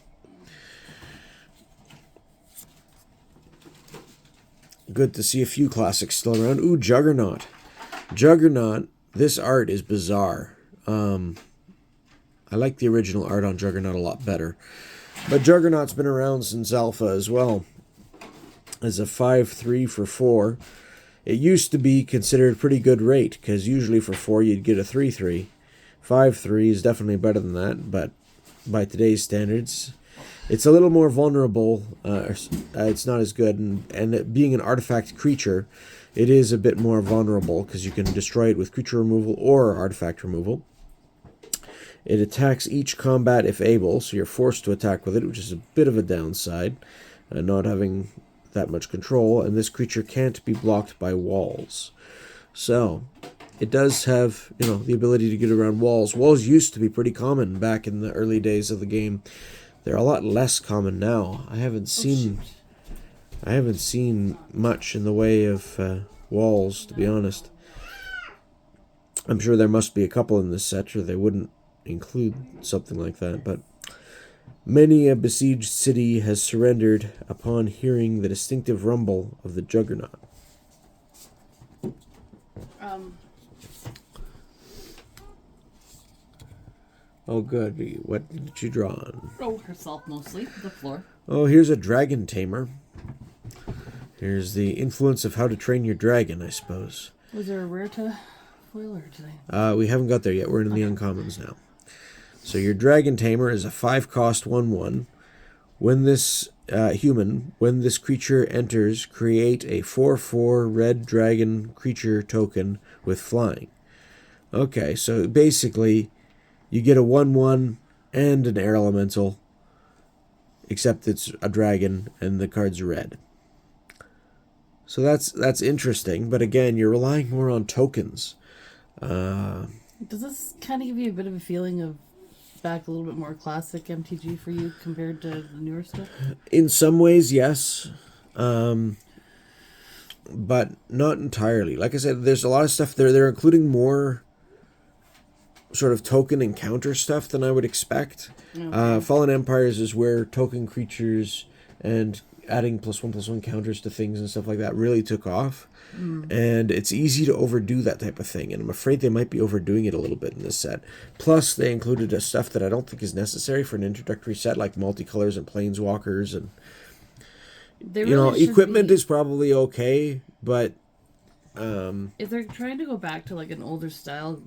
Good to see a few classics still around. Ooh, Juggernaut. Juggernaut, this art is bizarre. I like the original art on Juggernaut a lot better. But Juggernaut's been around since Alpha as well. As a 5/3 for 4. It used to be considered a pretty good rate, because usually for 4 you'd get a 3/3. 5/3 is definitely better than that, but by today's standards, it's a little more vulnerable. It's not as good, and it being an artifact creature, it is a bit more vulnerable, because you can destroy it with creature removal or artifact removal. It attacks each combat if able, so you're forced to attack with it, which is a bit of a downside, not having that much control, and this creature can't be blocked by walls. So it does have, the ability to get around walls. Walls used to be pretty common back in the early days of the game. They're a lot less common now. I haven't seen much in the way of walls, to be honest. I'm sure there must be a couple in this set, or they wouldn't include something like that, but many a besieged city has surrendered upon hearing the distinctive rumble of the Juggernaut. Oh, good. What did you draw on? Oh, herself mostly, the floor. Oh, here's a Dragon Tamer. Here's the influence of how to train your dragon, I suppose. Was there a rare to foil or today? We haven't got there yet. We're in the uncommons now. So your Dragon Tamer is a 5-cost 1/1. When this when this creature enters, create a 4/4 red dragon creature token with flying. Okay, so basically you get a 1/1 and an air elemental, except it's a dragon and the card's red. So that's interesting, but again, you're relying more on tokens. Does this kind of give you a bit of a feeling of back a little bit more classic MTG for you compared to the newer stuff? In some ways, yes. But not entirely. Like I said, there's a lot of stuff there. They're including more sort of token and counter stuff than I would expect. Okay. Fallen Empires is where token creatures and adding +1/+1 counters to things and stuff like that really took off. And it's easy to overdo that type of thing, and I'm afraid they might be overdoing it a little bit in this set. Plus, they included a stuff that I don't think is necessary for an introductory set, like multicolors and planeswalkers, and equipment is probably okay, but if they're trying to go back to like an older style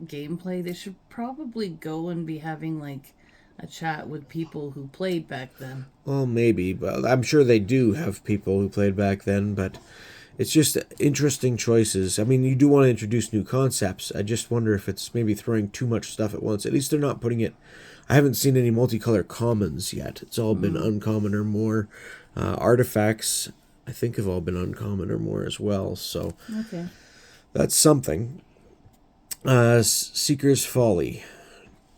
gameplay, they should probably go and be having like a chat with people who played back then. Well, maybe, but I'm sure they do have people who played back then, but it's just interesting choices. I mean, you do want to introduce new concepts. I just wonder if it's maybe throwing too much stuff at once. At least they're not putting it... I haven't seen any multicolor commons yet. It's all been uncommon or more. Artifacts, I think, have all been uncommon or more as well. So okay, that's something. Seeker's Folly.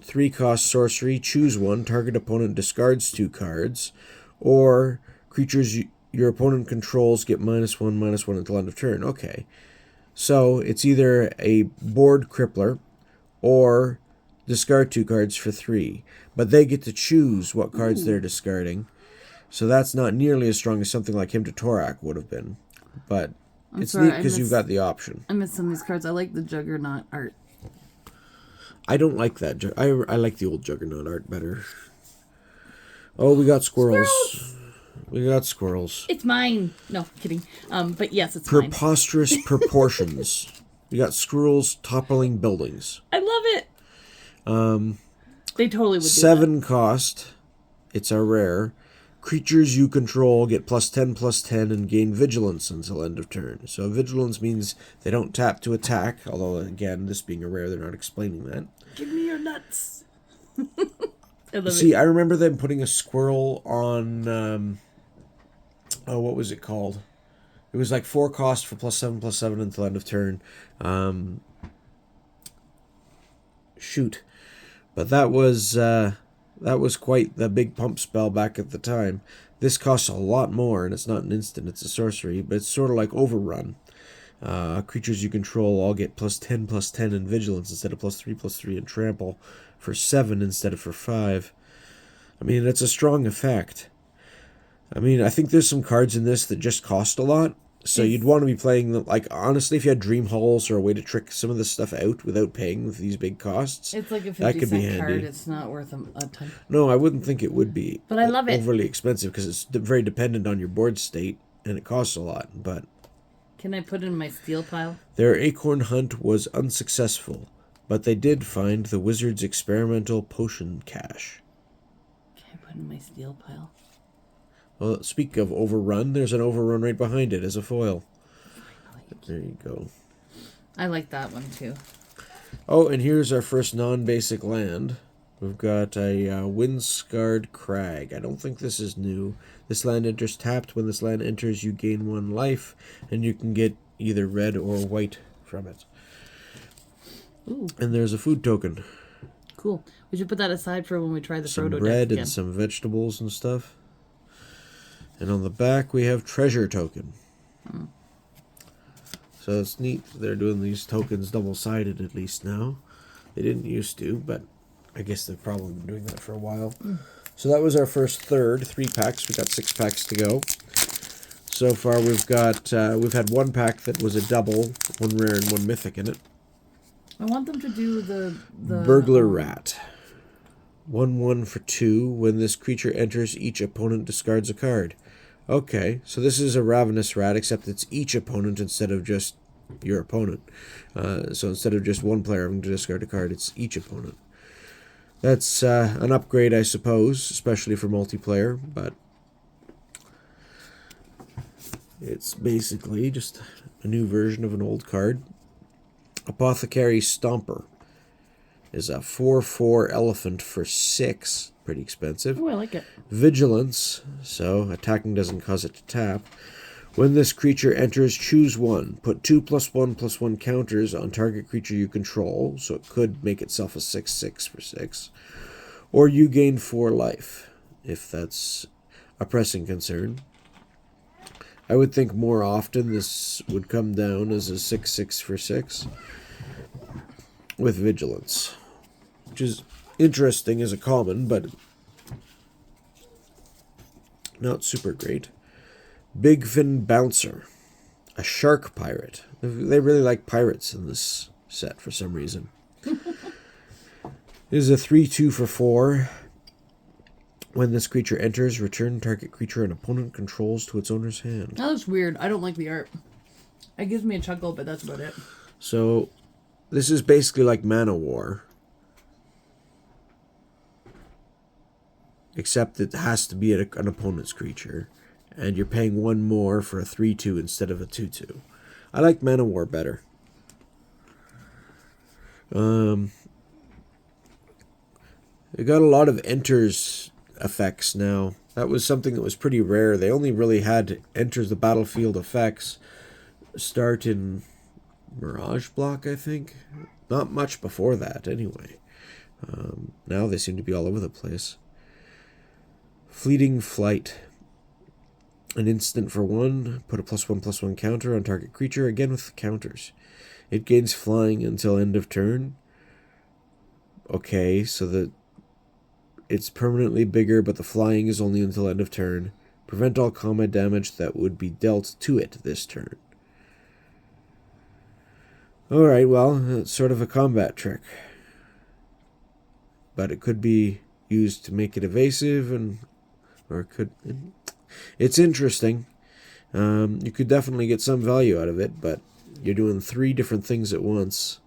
3-cost sorcery. Choose one. Target opponent discards 2 cards. Or creatures your opponent controls get -1/-1 until end of turn. Okay. So it's either a board crippler or discard 2 cards for 3. But they get to choose what cards they're discarding. So that's not nearly as strong as something like Hymn to Torak would have been. But it's neat because you've got the option. I missed some of these cards. I like the Juggernaut art. I don't like that. I like the old Juggernaut art better. Oh, we got squirrels. We got squirrels. It's mine. No, kidding. But yes, it's mine. Preposterous proportions. We got squirrels toppling buildings. I love it. They totally would do 7 cost. It's a rare. Creatures you control get +10/+10 and gain vigilance until end of turn. So vigilance means they don't tap to attack, although again, this being a rare, they're not explaining that. Give me your nuts. I remember them putting a squirrel on, what was it called? It was like 4 cost for +7/+7 until end of turn. But that was quite the big pump spell back at the time. This costs a lot more, and it's not an instant, it's a sorcery, but it's sort of like Overrun. Creatures you control all get +10/+10 in vigilance instead of +3/+3 in trample for 7 instead of for 5. I mean, it's a strong effect. I mean, I think there's some cards in this that just cost a lot. So you'd want to be playing them, like, honestly, if you had Dream Halls or a way to trick some of this stuff out without paying with these big costs, it's like a 50-cent card. It's not worth a ton. No, I wouldn't think it would be. But I love it. Overly expensive because it's very dependent on your board state and it costs a lot. But can I put it in my steel pile? Their acorn hunt was unsuccessful, but they did find the wizard's experimental potion cache. Can I put it in my steel pile? Well, speak of Overrun, there's an Overrun right behind it as a foil. There you go. I like that one too. Oh, and here's our first non-basic land. We've got a Windscarred Crag. I don't think this is new. This land enters tapped. When this land enters, you gain 1 life, and you can get either red or white from it. Ooh. And there's a food token. Cool. We should put that aside for when we try the some proto bread deck and some vegetables and stuff. And on the back, we have treasure token. So it's neat. They're doing these tokens double-sided at least now. They didn't used to, but I guess they've probably been doing that for a while. So that was our first third, 3 packs. We got 6 packs to go. So far, we've had 1 pack that was a double, 1 rare and 1 mythic in it. I want them to do the Burglar Rat. 1/1 for 2. When this creature enters, each opponent discards a card. Okay, so this is a Ravenous Rat, except it's each opponent instead of just your opponent. So instead of just one player having to discard a card, it's each opponent. That's an upgrade, I suppose, especially for multiplayer, but it's basically just a new version of an old card. Apothecary Stomper is a 4/4 elephant for 6. Pretty expensive. Oh, I like it. Vigilance, so attacking doesn't cause it to tap. When this creature enters, choose 1. Put 2 +1/+1 counters on target creature you control, so it could make itself a 6/6 for 6. Or you gain 4 life, if that's a pressing concern. I would think more often this would come down as a 6/6 for 6 with Vigilance, which is interesting as a common, but not super great. Big Fin Bouncer, a shark pirate. They really like pirates in this set for some reason. It is a 3/2 for 4. When this creature enters, return target creature an opponent controls to its owner's hand. That looks weird. I don't like the art. It gives me a chuckle, but that's about it. So, this is basically like Mana War. Except it has to be an opponent's creature. And you're paying 1 more for a 3/2 instead of a 2/2. I like Mana War better. They got a lot of enters effects now. That was something that was pretty rare. They only really had enters the battlefield effects start in Mirage Block, I think. Not much before that, anyway. Now they seem to be all over the place. Fleeting Flight. An instant for 1. Put a +1/+1 counter on target creature, again with counters. It gains flying until end of turn. Okay, so that it's permanently bigger, but the flying is only until end of turn. Prevent all combat damage that would be dealt to it this turn. Alright, well, it's sort of a combat trick. But it could be used to make it evasive, it's interesting. You could definitely get some value out of it, but you're doing 3 different things at once.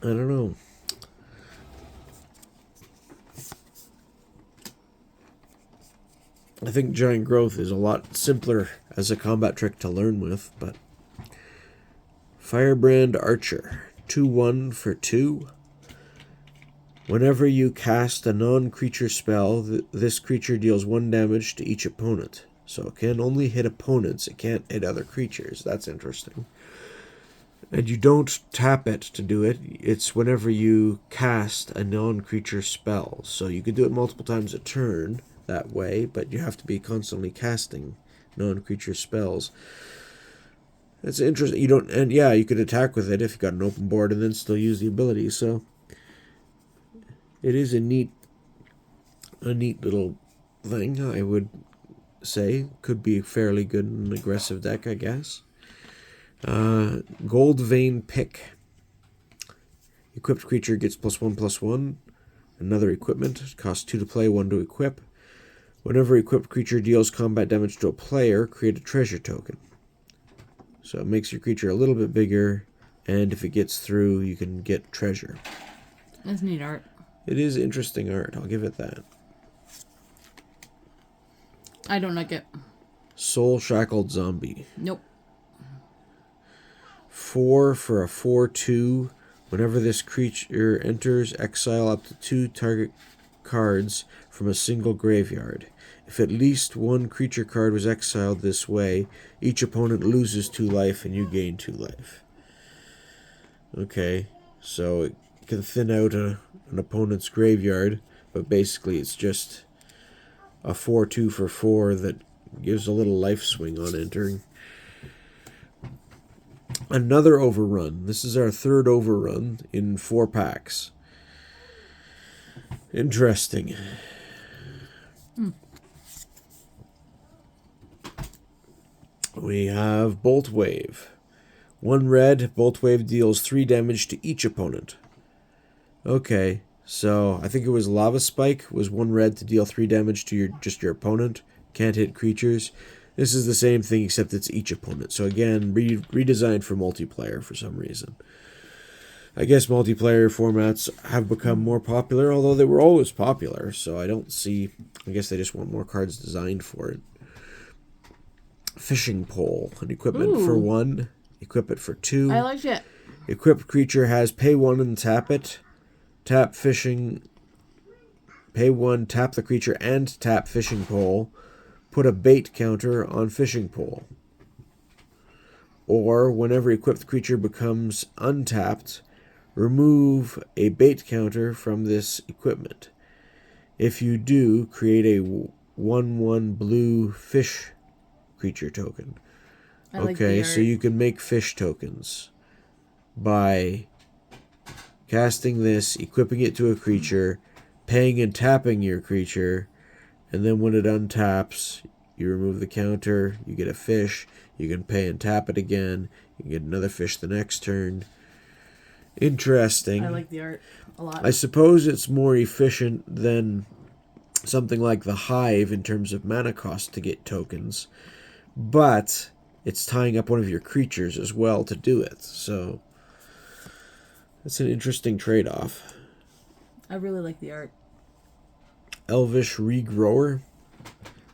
I don't know. I think Giant Growth is a lot simpler as a combat trick to learn with, but Firebrand Archer, 2/1 for 2. Whenever you cast a non-creature spell, this creature deals 1 damage to each opponent. So it can only hit opponents, it can't hit other creatures. That's interesting. And you don't tap it to do it. It's whenever you cast a non-creature spell. So you could do it multiple times a turn that way, but you have to be constantly casting non-creature spells. That's interesting. You don't, and yeah, you could attack with it if you got an open board and then still use the ability. So it is a neat little thing. I would say could be fairly good in an aggressive deck, I guess. Gold Vein Pick. Equipped creature gets +1/+1. Another equipment. Costs 2 to play, 1 to equip. Whenever equipped creature deals combat damage to a player, create a treasure token. So it makes your creature a little bit bigger, and if it gets through, you can get treasure. That's neat art. It is interesting art, I'll give it that. I don't like it. Soul Shackled Zombie. Nope. 4 for a 4/2. Whenever this creature enters, exile up to 2 target cards from a single graveyard. If at least 1 creature card was exiled this way, each opponent loses 2 life and you gain 2 life. Okay, so it can thin out an opponent's graveyard, but basically it's just a 4/2 for 4 that gives a little life swing on entering. Another overrun. This is our 3rd overrun in 4 packs. Interesting. We have Bolt Wave. 1 red, Bolt Wave deals 3 damage to each opponent. Okay, so I think it was Lava Spike was 1 red to deal 3 damage to your opponent. Can't hit creatures. This is the same thing except it's each opponent. So again, redesigned for multiplayer for some reason. I guess multiplayer formats have become more popular, although they were always popular. So I don't see... I guess they just want more cards designed for it. Fishing Pole. An equipment for 1. Equip it for 2. I like it. Equipped creature has pay 1 and tap it. Tap fishing... Pay 1, tap the creature, and tap Fishing Pole. Put a bait counter on Fishing Pole. Or, whenever equipped creature becomes untapped, remove a bait counter from this equipment. If you do, create a 1/1 blue fish creature token. Okay, so you can make fish tokens by casting this, equipping it to a creature, paying and tapping your creature, and then when it untaps, you remove the counter, you get a fish, you can pay and tap it again, you can get another fish the next turn. Interesting. I like the art a lot. I suppose it's more efficient than something like the Hive in terms of mana cost to get tokens, but it's tying up one of your creatures as well to do it, so that's an interesting trade-off. I really like the art. Elvish Regrower.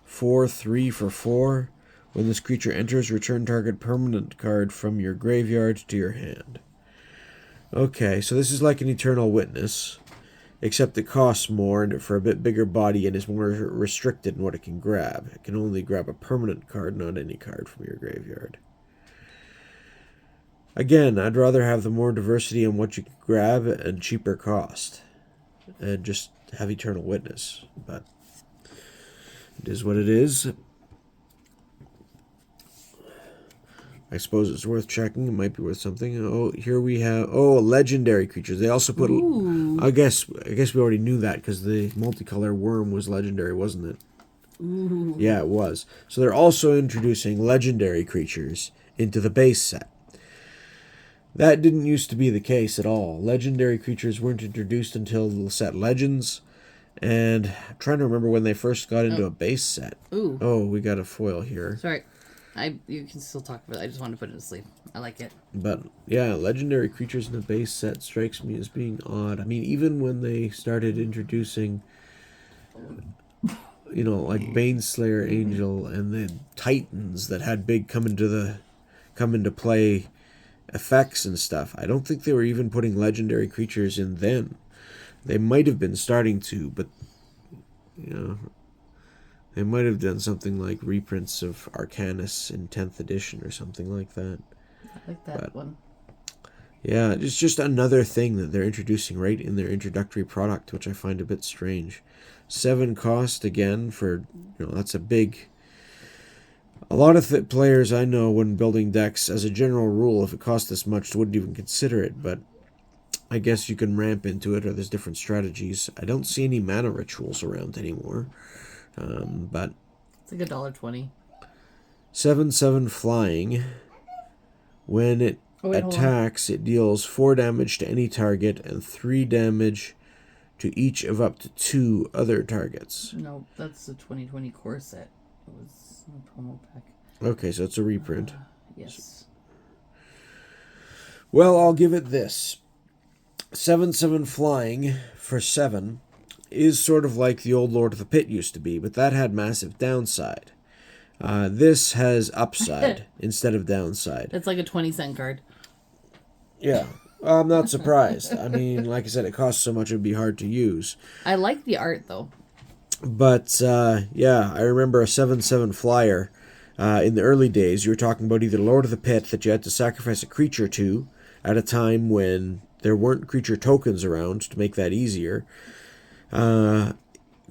4/3 for 4. When this creature enters, return target permanent card from your graveyard to your hand. Okay, so this is like an Eternal Witness, except it costs more and for a bit bigger body and is more restricted in what it can grab. It can only grab a permanent card, not any card from your graveyard. Again, I'd rather have the more diversity on what you can grab and cheaper cost. And just have Eternal Witness, but it is what it is. I suppose it's worth checking. It might be worth something. Oh, here we have legendary creatures. They also put. Ooh. I guess we already knew that because the multicolor worm was legendary, wasn't it? Ooh. Yeah, it was. So they're also introducing legendary creatures into the base set. That didn't used to be the case at all. Legendary creatures weren't introduced until the set Legends, and I'm trying to remember when they first got into a base set. Ooh. Oh, we got a foil here. Sorry. You can still talk about it. I just wanted to put it in sleep. I like it. But, yeah, legendary creatures in the base set strikes me as being odd. I mean, even when they started introducing you know, like Baneslayer Angel and the Titans that had big come into play effects and stuff. I don't think they were even putting legendary creatures in then. They might have been starting to, but you know, they might have done something like reprints of Arcanus in 10th edition or something like that. I like that one. Yeah, it's just another thing that they're introducing right in their introductory product, which I find a bit strange. 7 cost again for, you know, that's a big... A lot of players I know when building decks, as a general rule, if it cost this much, wouldn't even consider it, but I guess you can ramp into it, or there's different strategies. I don't see any mana rituals around anymore, but... It's like $1.20. 7/7 flying. When it attacks, it deals 4 damage to any target and 3 damage to each of up to 2 other targets. No, that's the 2020 core set. It was a promo pack. Okay, so it's a reprint. Yes. Well, I'll give it this. 7/7 flying for 7 is sort of like the old Lord of the Pit used to be, but that had massive downside. This has upside instead of downside. It's like a 20-cent card. Yeah. I'm not surprised. I mean, like I said, it costs so much it would be hard to use. I like the art, though. But, yeah, I remember a 7/7 flyer. In the early days, you were talking about either Lord of the Pit that you had to sacrifice a creature to at a time when there weren't creature tokens around to make that easier.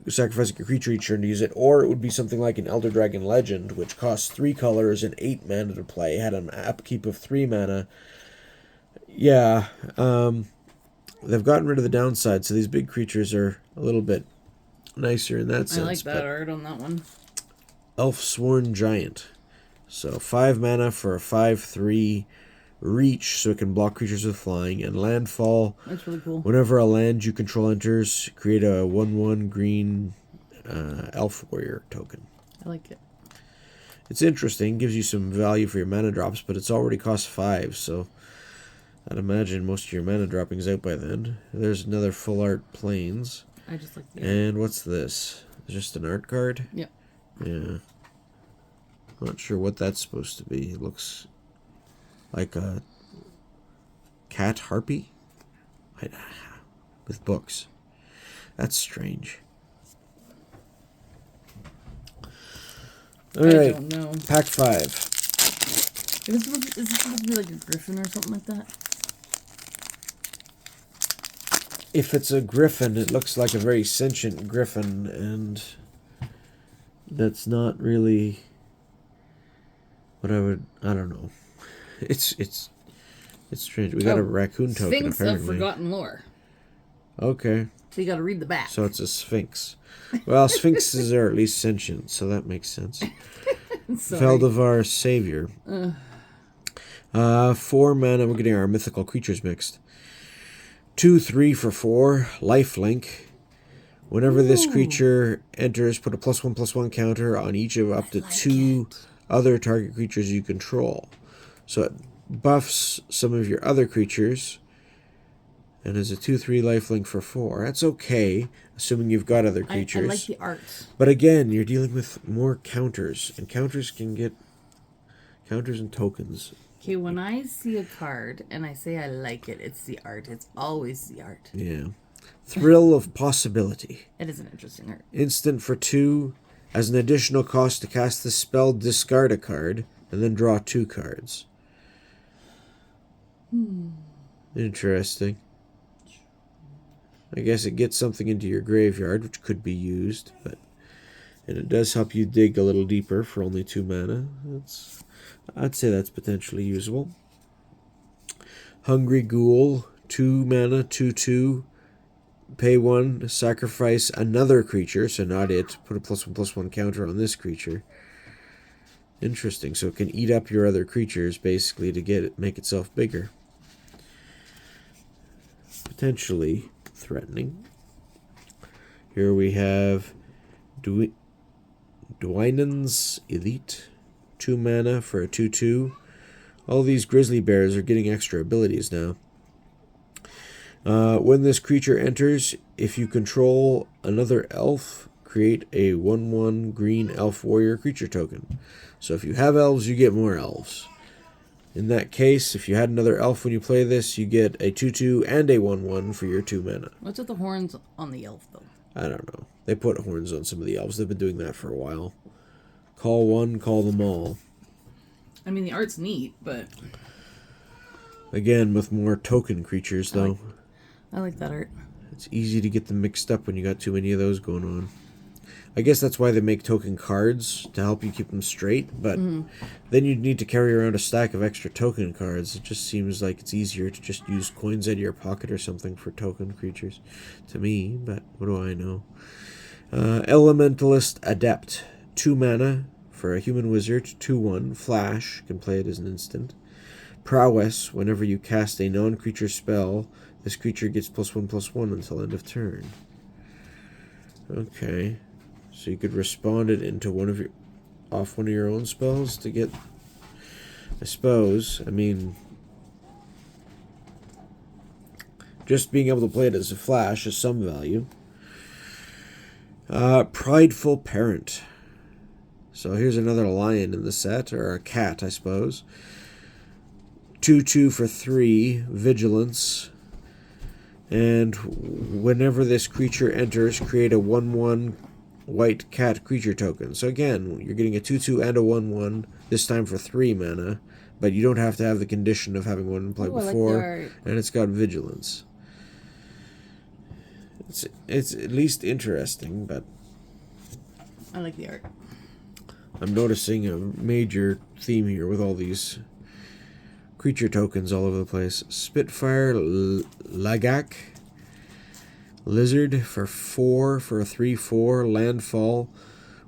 Sacrificing a creature each turn to use it, or it would be something like an Elder Dragon Legend, which costs 3 colors and 8 mana to play, had an upkeep of 3 mana. Yeah, they've gotten rid of the downside, so these big creatures are a little bit nicer in that sense. I like that art on that one. Elf-Sworn Giant. So 5 mana for a 5/3 reach, so it can block creatures with flying, and landfall. That's really cool. Whenever a land you control enters, create a 1/1 green elf warrior token. I like it. It's interesting, gives you some value for your mana drops, but it's already cost 5, so I'd imagine most of your mana dropping's out by then. There's another full art planes. I just like the art. And what's this? Just an art card? Yep. Yeah. Not sure what that's supposed to be. It looks like a cat harpy with books. That's strange. All right, don't know. pack 5. Is this supposed to be like a griffin or something like that? If it's a griffin, it looks like a very sentient griffin, and that's not really what I don't know. It's strange. We got a raccoon token, Sphinx apparently. of Forgotten Lore. Okay. So you got to read the back. So it's a sphinx. Well, sphinxes are at least sentient, so that makes sense. Feldevar Savior. 4 mana, we're getting our mythical creatures mixed. 2/3 for 4, lifelink. Whenever this creature enters, put a +1/+1 counter on each of up to 2 other target creatures you control. So it buffs some of your other creatures, and is a 2/3 lifelink for 4. That's okay, assuming you've got other creatures. I like the art. But again, you're dealing with more counters, and counters can get counters and tokens. Okay, when I see a card and I say I like it, it's the art. It's always the art. Yeah. Thrill of Possibility. It is an interesting art. Instant for 2. As an additional cost to cast the spell, discard a card, and then draw 2 cards. Interesting. I guess it gets something into your graveyard, which could be used, and it does help you dig a little deeper for only 2 mana. I'd say that's potentially usable. Hungry Ghoul, 2 mana, 2/2. Pay 1, sacrifice another creature, so not it. Put a +1/+1 counter on this creature. Interesting, so it can eat up your other creatures, basically, to make itself bigger. Potentially threatening. Here we have Dwynen's Elite. 2 mana for a 2/2. All these grizzly bears are getting extra abilities now. When this creature enters, if you control another elf create a 1/1 green elf warrior creature token. So if you have elves, you get more elves. In that case, if you had another elf when you play this, you get a 2/2 and a 1/1 for your 2 mana. What's with the horns on the elf, though? I don't know. They put horns on some of the elves. They've been doing that for a while. Call one, call them all. I mean, the art's neat, but... Again, with more token creatures, though. I like that art. It's easy to get them mixed up when you got too many of those going on. I guess that's why they make token cards, to help you keep them straight, but then you'd need to carry around a stack of extra token cards. It just seems like it's easier to just use coins out of your pocket or something for token creatures to me, but what do I know? Elementalist Adept. 2 mana for a human wizard, 2/1, flash, can play it as an instant. Prowess, whenever you cast a non-creature spell, this creature gets +1/+1 until end of turn. Okay. So you could respond it into one of your own spells to get, I suppose. I mean, just being able to play it as a flash is some value. Prideful Parent. So here's another lion in the set, or a cat, I suppose. 2/2 for 3, vigilance. And whenever this creature enters, create a 1/1 white cat creature token. So again, you're getting a 2/2 and a 1/1, this time for 3 mana, but you don't have to have the condition of having one in play before, and it's got vigilance. It's at least interesting, but I like the art. I'm noticing a major theme here with all these creature tokens all over the place. Spitfire Lagak. Lizard for 4 for a 3/4 landfall.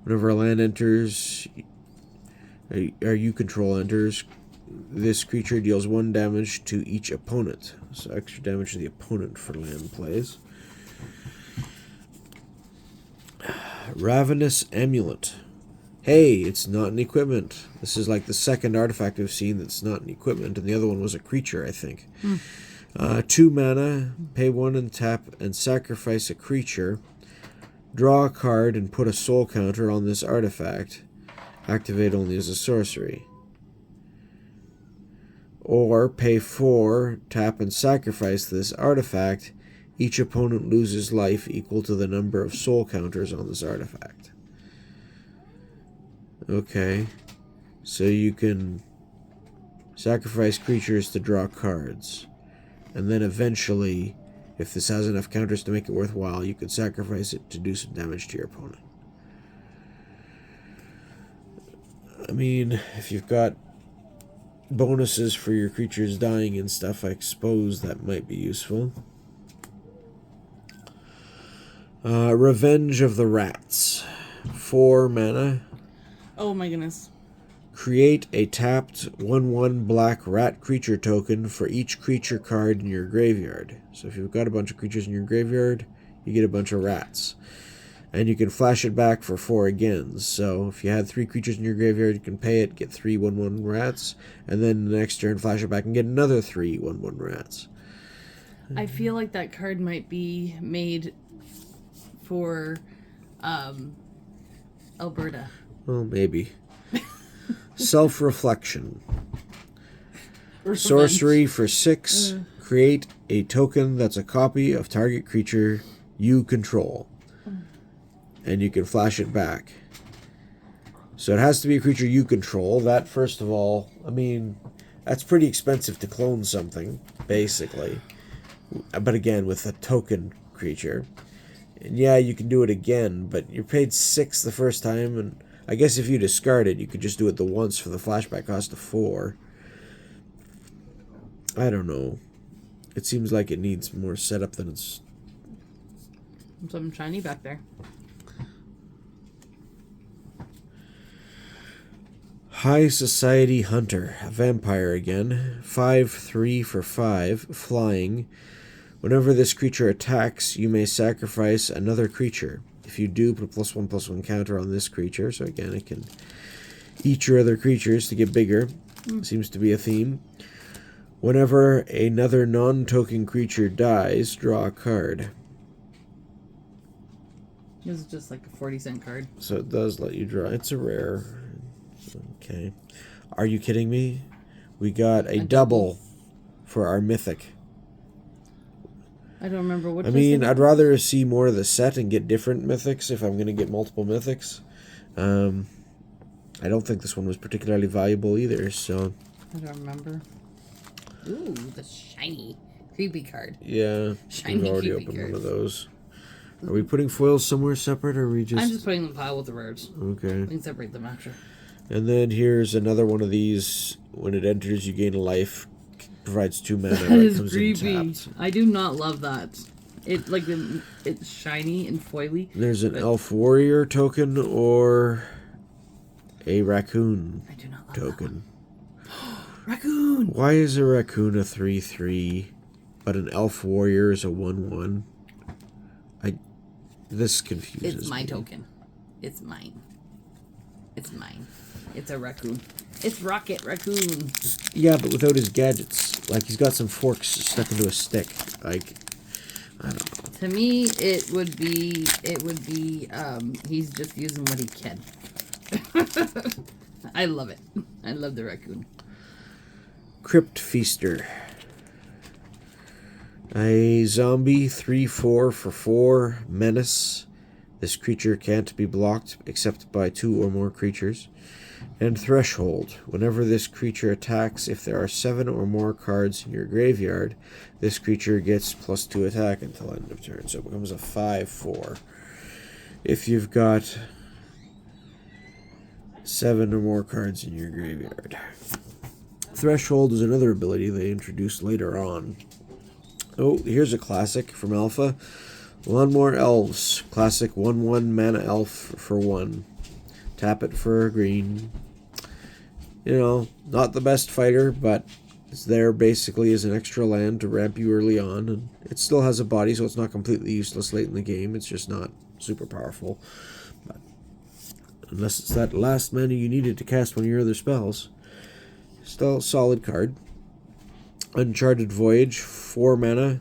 Whenever a land enters, or you control enters, this creature deals 1 damage to each opponent. So extra damage to the opponent for land plays. Ravenous Amulet. Hey, it's not an equipment. This is like the second artifact we've seen that's not an equipment, and the other one was a creature, I think. 2 mana, pay 1 and tap and sacrifice a creature. Draw a card and put a soul counter on this artifact. Activate only as a sorcery. Or pay 4, tap and sacrifice this artifact. Each opponent loses life equal to the number of soul counters on this artifact. Okay, so you can sacrifice creatures to draw cards. And then eventually, if this has enough counters to make it worthwhile, you could sacrifice it to do some damage to your opponent. I mean, if you've got bonuses for your creatures dying and stuff, I suppose that might be useful. Revenge of the Rats. 4 mana. Oh my goodness. Create a tapped 1/1 black rat creature token for each creature card in your graveyard. So if you've got a bunch of creatures in your graveyard, you get a bunch of rats. And you can flash it back for 4 again. So if you had 3 creatures in your graveyard, you can pay it, get 3 1/1 rats, and then the next turn flash it back and get another 3 1/1 rats. I feel like that card might be made for Alberta. Well, maybe. Self-reflection. Sorcery for 6. Create a token that's a copy of target creature you control. And you can flash it back. So it has to be a creature you control. That, first of all, I mean, that's pretty expensive to clone something, basically. But again, with a token creature. And yeah, you can do it again, but you're paid 6 the first time, and I guess if you discard it, you could just do it the once for the flashback cost of 4. I don't know. It seems like it needs more setup than it's... Something shiny back there. High Society Hunter. A vampire again. 5/3 for 5. Flying. Whenever this creature attacks, you may sacrifice another creature. If you do, put a +1/+1 counter on this creature. So again, it can eat your other creatures to get bigger. Seems to be a theme. Whenever another non-token creature dies, draw a card. This is just like a 40-cent card. So it does let you draw. It's a rare. Okay. Are you kidding me? We got a double for our mythic. I don't remember what. I mean, I'd rather see more of the set and get different mythics if I'm going to get multiple mythics. I don't think this one was particularly valuable either, so... I don't remember. Ooh, the shiny, creepy card. Yeah, Shiny we've already creepy opened cards. one of those. Are we putting foils somewhere separate, or are we just... I'm just putting them in the pile with the rares. Okay. We can separate them after. And then here's another one of these. When it enters, you gain a life. Provides 2 mana. That is comes creepy. in tapped. I do not love that. It like it's shiny and foily. There's an elf warrior token or a raccoon I do not love token. Raccoon! Why is a raccoon a 3/3, but an elf warrior is a 1/1? This confuses It's my me. token. It's mine. It's mine. It's a raccoon. It's Rocket Raccoon. Yeah, but without his gadgets. Like, he's got some forks stuck into a stick. Like, I don't know. To me, it would be, he's just using what he can. I love it. I love the raccoon. Crypt Feaster. A zombie 3/4 for 4 menace. This creature can't be blocked except by 2 or more creatures. And Threshold. Whenever this creature attacks, if there are 7 or more cards in your graveyard, this creature gets +2 attack until end of turn. So it becomes a 5/4. If you've got 7 or more cards in your graveyard. Threshold is another ability they introduced later on. Oh, here's a classic from Alpha. Lawnmower Elves. Classic 1/1 mana elf for 1. Tap it for a green. You know, not the best fighter, but it's there basically as an extra land to ramp you early on. And it still has a body, so it's not completely useless late in the game. It's just not super powerful. But unless it's that last mana you needed to cast one of your other spells. Still a solid card. Uncharted Voyage, 4 mana.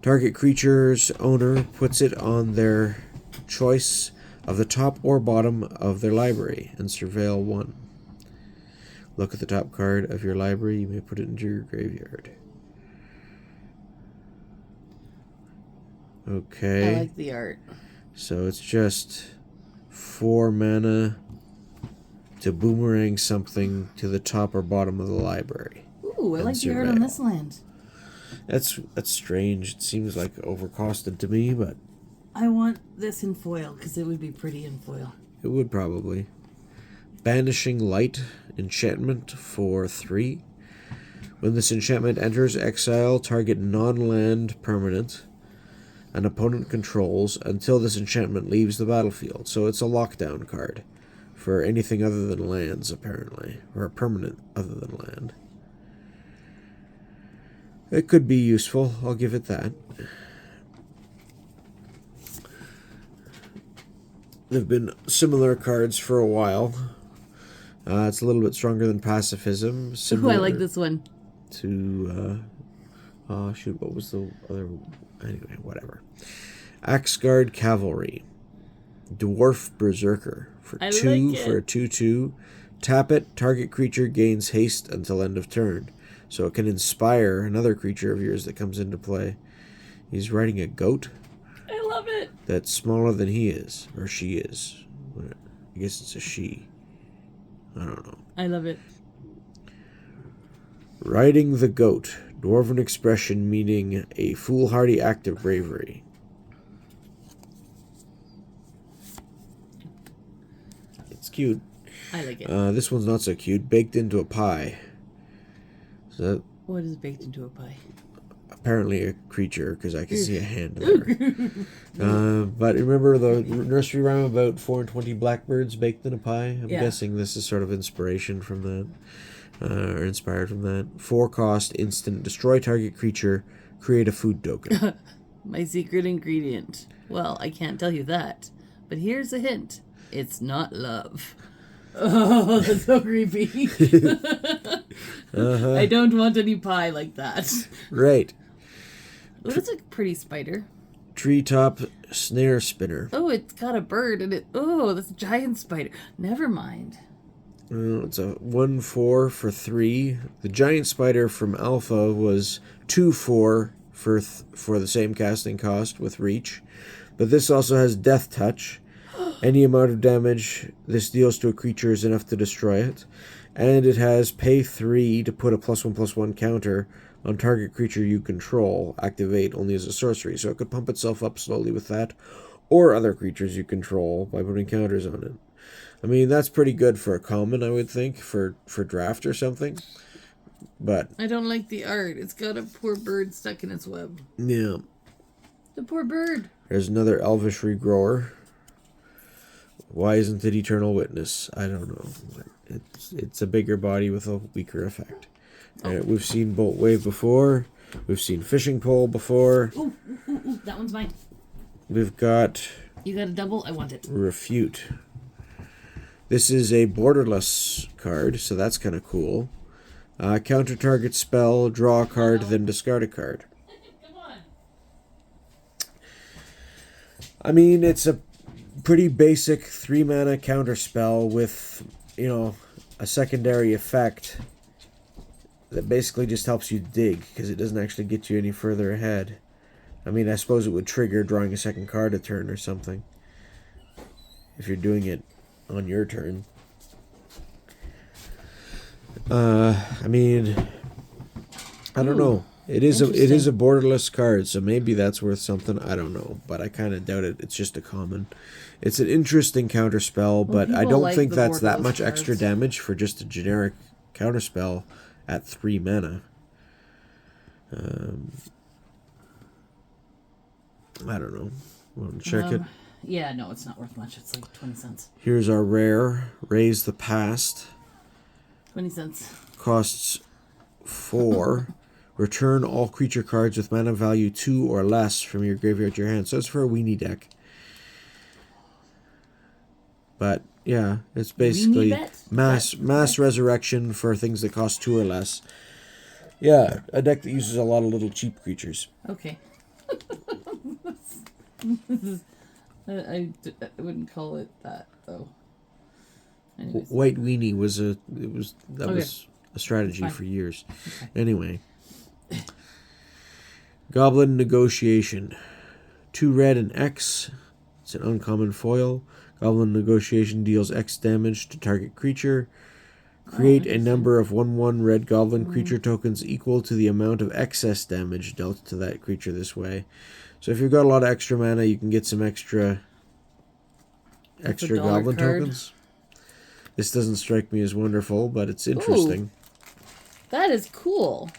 Target creature's owner puts it on their choice of the top or bottom of their library and surveil 1. Look at the top card of your library. You may put it into your graveyard. Okay. I like the art. So it's just 4 mana to boomerang something to the top or bottom of the library. Ooh, I like the art on this land. That's strange. It seems like overcosted to me, but I want this in foil because it would be pretty in foil. it would probably. Banishing Light enchantment for 3. When this enchantment enters, exile target non-land permanent an opponent controls until this enchantment leaves the battlefield. So it's a lockdown card for anything other than lands, apparently, or a permanent other than land. It could be useful, I'll give it that. There have been similar cards for a while. It's a little bit stronger than Pacifism. Ooh, I like this one. To, shoot, what was the other... Anyway, whatever. Axeguard Cavalry. Dwarf Berserker. For 2 for a 2/2. Tap it, target creature gains haste until end of turn. So it can inspire another creature of yours that comes into play. He's riding a goat. I love it. That's smaller than he is. Or she is. I guess it's a she. I don't know. I love it. Riding the Goat. Dwarven expression meaning a foolhardy act of bravery. It's cute. I like it. This one's not so cute. Baked into a pie. So that, What is baked into a pie? apparently a creature, because I can see a hand there. But remember the nursery rhyme about 4 and 20 blackbirds baked in a pie? I'm guessing this is sort of inspiration from that. Or inspired from that. 4 cost, instant, destroy target creature, create a food token. My secret ingredient. Well, I can't tell you that. But here's a hint. It's not love. Oh, that's so creepy. I don't want any pie like that. Right. Oh, that's a pretty spider. Treetop Snare Spinner. Oh, it's got a bird and it. Oh, that's a giant spider. Never mind. It's a 1/4 for 3. The giant spider from Alpha was 2/4 for the same casting cost with reach. But this also has Death Touch. Any amount of damage this deals to a creature is enough to destroy it. And it has pay 3 to put a +1/+1 counter on target creature you control. Activate only as a sorcery. So it could pump itself up slowly with that. Or other creatures you control by putting counters on it. I mean, that's pretty good for a common, I would think, for draft or something. But I don't like the art. It's got a poor bird stuck in its web. yeah. The poor bird. There's another Elvish Regrower. Why isn't it Eternal Witness? I don't know. It's a bigger body with a weaker effect. We've seen Bolt Wave before. We've seen Fishing Pole before. Ooh, that one's mine. We've got... You got a double? I want it. Refute. This is a borderless card, so that's kind of cool. Counter target spell, draw a card, then discard a card. Come on. I mean, it's a pretty basic 3-mana counter spell with, you know, a secondary effect that basically just helps you dig, because it doesn't actually get you any further ahead. I mean, I suppose it would trigger drawing a second card a turn or something, if you're doing it on your turn. I mean, I don't know. It is a borderless card, so maybe that's worth something. I don't know, but I kind of doubt it. It's just a common. It's an interesting counter spell, but I don't think that's that much extra damage for just a generic counter spell at 3 mana. I don't know. Want to check it? Yeah, no, it's not worth much. It's like 20 cents. Here's our rare. Raise the Past. 20 cents. Costs 4. Return all creature cards with mana value 2 or less from your graveyard to your hand. So it's for a weenie deck. But yeah, it's basically mass resurrection for things that cost 2 or less. Yeah, a deck that uses a lot of little cheap creatures. Okay. I wouldn't call it that though. Anyways. White weenie was a strategy for years. Okay. Anyway, Goblin Negotiation, 2 red and X. It's an uncommon foil. Goblin Negotiation deals X damage to target creature. Create a number of 1/1 red goblin creature tokens equal to the amount of excess damage dealt to that creature this way. So if you've got a lot of extra mana, you can get some extra goblin tokens. This doesn't strike me as wonderful, but it's interesting. Ooh, that is cool.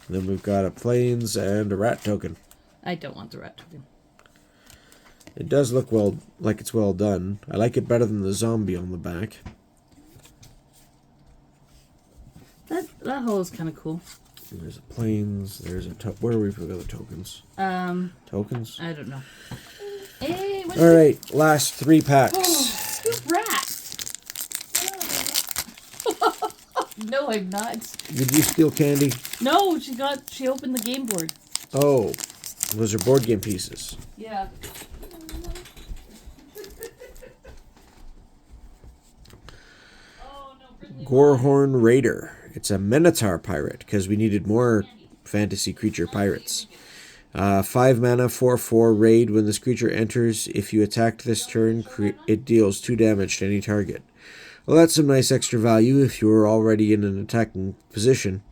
And then we've got a plains and a rat token. I don't want the rat token. It does look like it's well done. I like it better than the zombie on the back. That hole is kind of cool. There's a plains. There's a where are we for the other tokens? Tokens? I don't know. Hey, all right, last 3 packs. Oh, good rat. No, I'm not. Did you steal candy? No, she opened the game board. Oh, those are board game pieces. Yeah. Gorehorn Raider. It's a Minotaur pirate because we needed more fantasy creature pirates. 5 mana, 4/4 raid. When this creature enters, if you attacked this turn, it deals 2 damage to any target. Well, that's some nice extra value if you were already in an attacking position.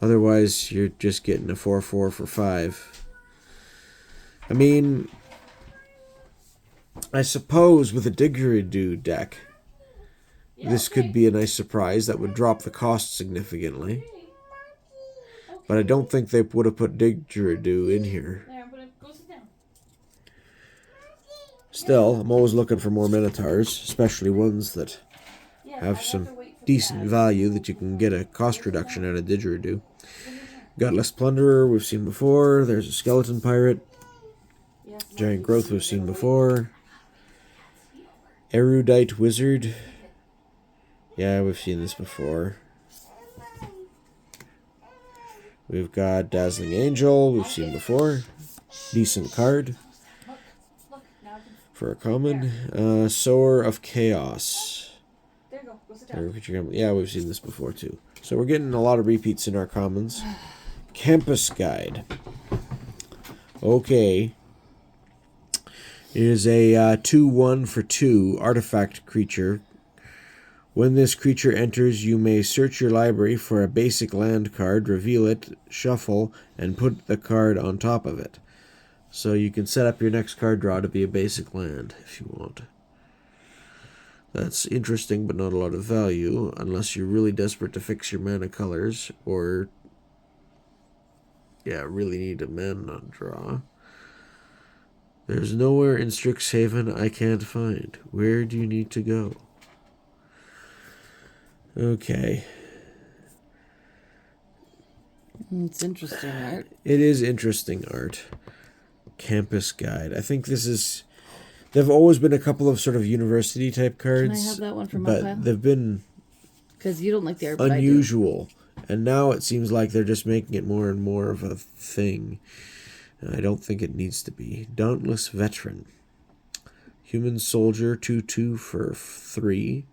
Otherwise, you're just getting a 4/4 for 5. I mean, I suppose with a Didgeridoo deck, this could be a nice surprise that would drop the cost significantly. But I don't think they would have put Didgeridoo in here. Still, I'm always looking for more Minotaurs, especially ones that have some decent value that you can get a cost reduction out of Didgeridoo. Gutless Plunderer, we've seen before. There's a Skeleton Pirate. Giant Growth, we've seen before. Erudite Wizard. Yeah, we've seen this before. We've got Dazzling Angel, we've seen before. Decent card. For a common. Sower of Chaos. There you go. Go sit down. Yeah, we've seen this before too. So we're getting a lot of repeats in our commons. Campus Guide. Okay. It is a 2/1 for 2 artifact creature. When this creature enters, you may search your library for a basic land card, reveal it, shuffle, and put the card on top of it. So you can set up your next card draw to be a basic land if you want. That's interesting, but not a lot of value, unless you're really desperate to fix your mana colors, or, yeah, really need a mana draw. There's nowhere in Strixhaven I can't find. Where do you need to go? Okay. It's interesting art. It is interesting art. Campus Guide. I think this is... There have always been a couple of sort of university type cards. Can I have that one from my pile? But they've been... Because you don't like the art, unusual. And now it seems like they're just making it more and more of a thing. I don't think it needs to be. Dauntless Veteran. Human Soldier, 2/2 for 3.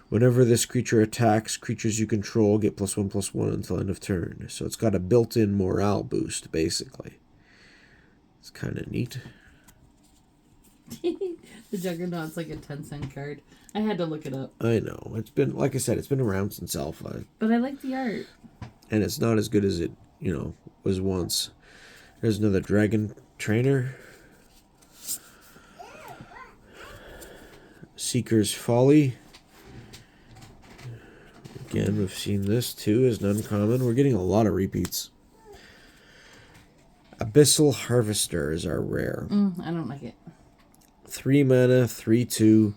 Whenever this creature attacks, creatures you control get +1/+1 until end of turn. So it's got a built-in morale boost, basically. It's kind of neat. The Juggernaut's like a 10-cent card. I had to look it up. I know. It's been, like I said, it's been around since Alpha. But I like the art. And it's not as good as it, was once. There's another Dragon Trainer. Seeker's Folly. Again, we've seen this too as an uncommon. We're getting a lot of repeats. Abyssal Harvester is our rare. I don't like it. 3 mana, 3/2.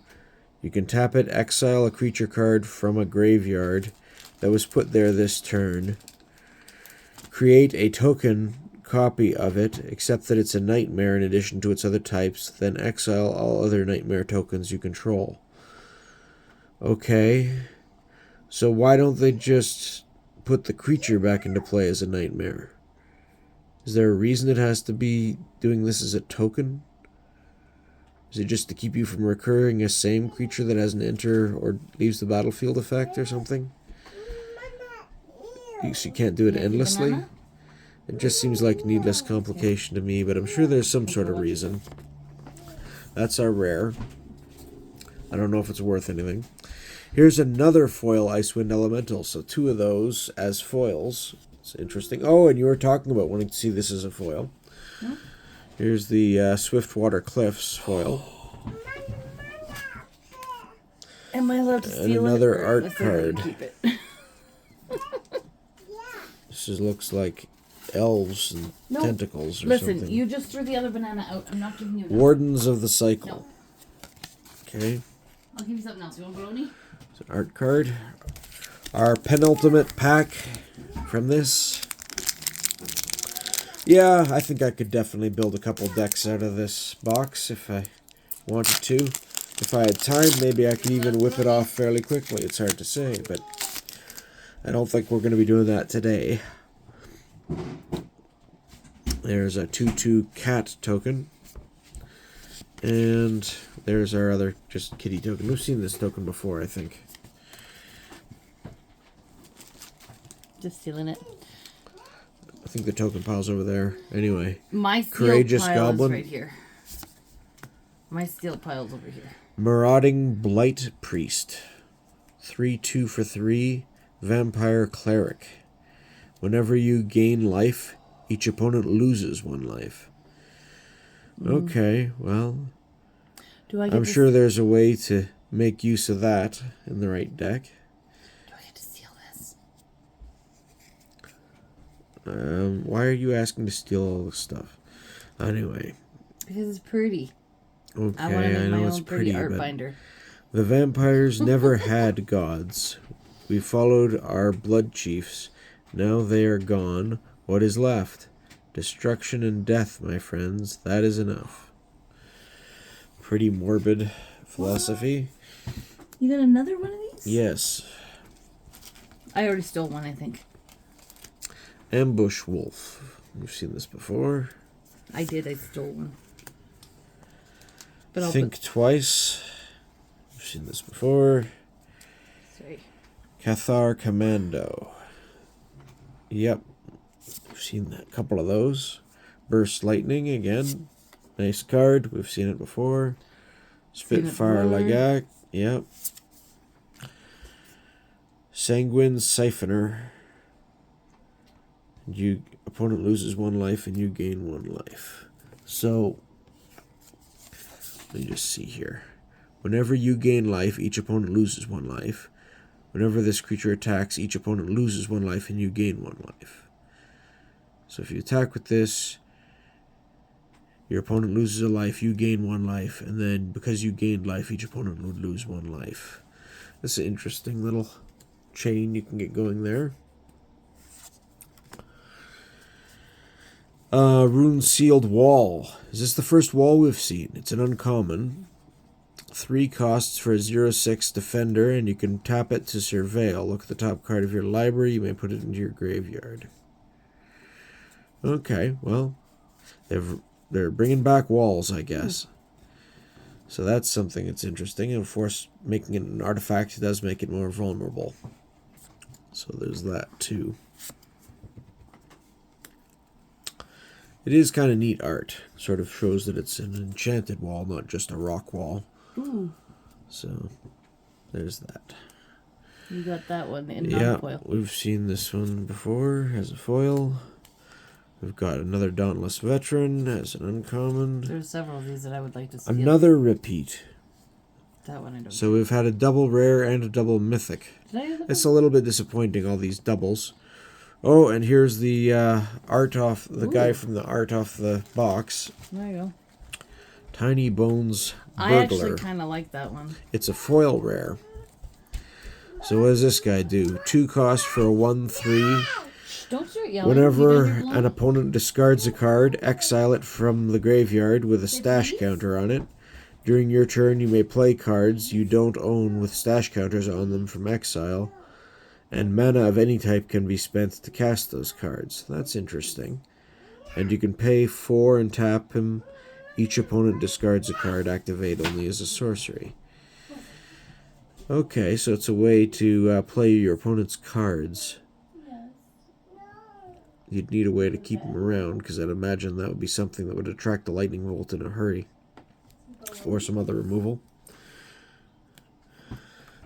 You can tap it, exile a creature card from a graveyard that was put there this turn. Create a token copy of it, except that it's a nightmare in addition to its other types. Then exile all other nightmare tokens you control. Okay. So why don't they just put the creature back into play as a nightmare? Is there a reason it has to be doing this as a token? Is it just to keep you from recurring a same creature that has an enter or leaves the battlefield effect or something? So you can't do it endlessly? It just seems like needless complication to me, but I'm sure there's some sort of reason. That's our rare. I don't know if it's worth anything. Here's another foil Icewind Elemental, so 2 of those as foils. It's interesting. Oh, and you were talking about wanting to see this as a foil. Yep. Here's the Swiftwater Cliffs foil. Am I allowed to steal and another art card. Keep it? This looks like elves and tentacles or something. Listen, you just threw the other banana out. I'm not giving you that. Wardens of the Cycle. No. Okay. I'll give you something else. You want bologna? It's an art card. Our penultimate pack from this. Yeah, I think I could definitely build a couple decks out of this box if I wanted to. If I had time, maybe I could even whip it off fairly quickly. It's hard to say, but I don't think we're going to be doing that today. There's a 2/2 cat token. And there's our other just kitty token. We've seen this token before, I think. Just stealing it. I think the token pile's over there. Anyway. My steel Courageous pile Goblin. is right here. My steel pile's over here. Marauding Blight Priest. 3/2 for 3. Vampire Cleric. Whenever you gain life, each opponent loses 1 life. Okay, well, I'm sure there's a way to make use of that in the right deck. Do I get to steal this? Why are you asking to steal all this stuff? Anyway. Because it's pretty. Okay, I want to make know my it's own pretty art but binder. the vampires never had gods. We followed our blood chiefs. Now they are gone. What is left? Destruction and death, my friends. That is enough. Pretty morbid philosophy. You got another one of these? Yes. I already stole one, I think. Ambush Wolf. We've seen this before. I did. I stole one. But Think Twice. I've seen this before. Sorry. Cathar Commando. Yep. We've seen a couple of those. Burst Lightning again. Nice card. We've seen it before. Spitfire Lagac. Yep. Sanguine Siphoner. You opponent loses 1 life and you gain 1 life. So let me just see here. Whenever you gain life, each opponent loses 1 life. Whenever this creature attacks, each opponent loses 1 life and you gain 1 life. So if you attack with this, your opponent loses a life, you gain 1 life, and then because you gained life, each opponent would lose 1 life. That's an interesting little chain you can get going there. Rune Sealed Wall. Is this the first wall we've seen? It's an uncommon. 3 costs for a 0/6 defender, and you can tap it to surveil. Look at the top card of your library. You may put it into your graveyard. Okay, well, they're bringing back walls, I guess. So that's something that's interesting. And of course, making it an artifact does make it more vulnerable. So there's that too. It is kind of neat art. Sort of shows that it's an enchanted wall, not just a rock wall. Ooh. So there's that. You got that one in non-foil. Yeah, we've seen this one before as a foil. We've got another Dauntless Veteran as an uncommon. There's several of these that I would like to see. Another repeat. That one I don't. So we've had a double rare and a double mythic. Did I do that? It's a little bit disappointing, all these doubles. Oh, and here's the art off the guy from the art off the box. There you go. Tiny Bones Burglar. I actually kind of like that one. It's a foil rare. So what does this guy do? 2 cost for a 1/3. Don't start yelling. Whenever an opponent discards a card, exile it from the graveyard with a stash counter on it. During your turn, you may play cards you don't own with stash counters on them from exile. And mana of any type can be spent to cast those cards. That's interesting. And you can pay 4 and tap him. Each opponent discards a card, activate only as a sorcery. Okay, so it's a way to play your opponent's cards. You'd need a way to keep them around, because I'd imagine that would be something that would attract a lightning bolt in a hurry. Or some other removal.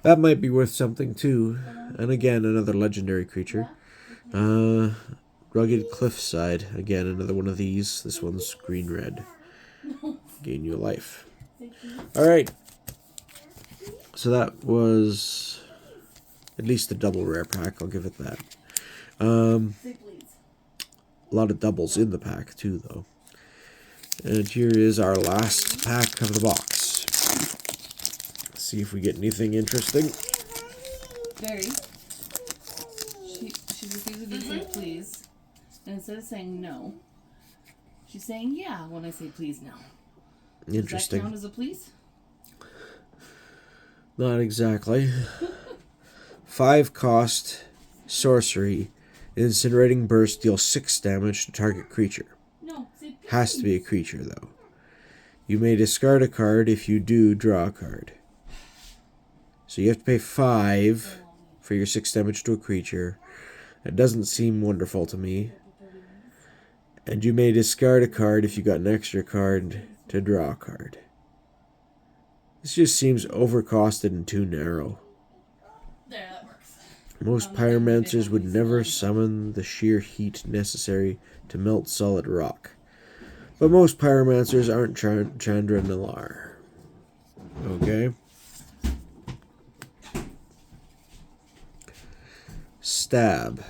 That might be worth something too. And again, another legendary creature. Rugged Cliffside. Again, another one of these. This one's green-red. Gain you a life. Alright. So that was at least a double rare pack. I'll give it that. A lot of doubles in the pack too, though. And here is our last pack of the box. See if we get anything interesting. Barry, she refuses to say please, and instead of saying no, she's saying yeah when I say please no. Interesting. Does that count as a please? Not exactly. 5 cost sorcery. Incinerating Burst deals 6 damage to target creature. No, say please. Has to be a creature, though. You may discard a card. If you do, draw a card. So you have to pay 5 for your 6 damage to a creature. It doesn't seem wonderful to me. And you may discard a card if you got an extra card to draw a card. This just seems overcosted and too narrow. There, that works. Most pyromancers would never summon the sheer heat necessary to melt solid rock. But most pyromancers aren't Chandra Nalar. Okay? Stab.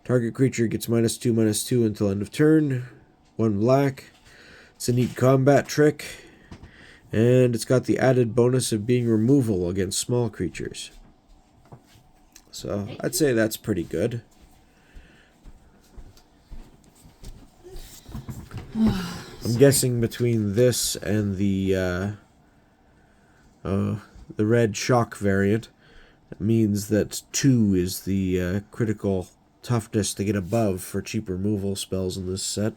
Target creature gets -2/-2 until end of turn. 1 black. It's a neat combat trick. And it's got the added bonus of being removal against small creatures. So I'd say that's pretty good. I'm guessing between this and the red shock variant, it means that 2 is the critical toughness to get above for cheap removal spells in this set.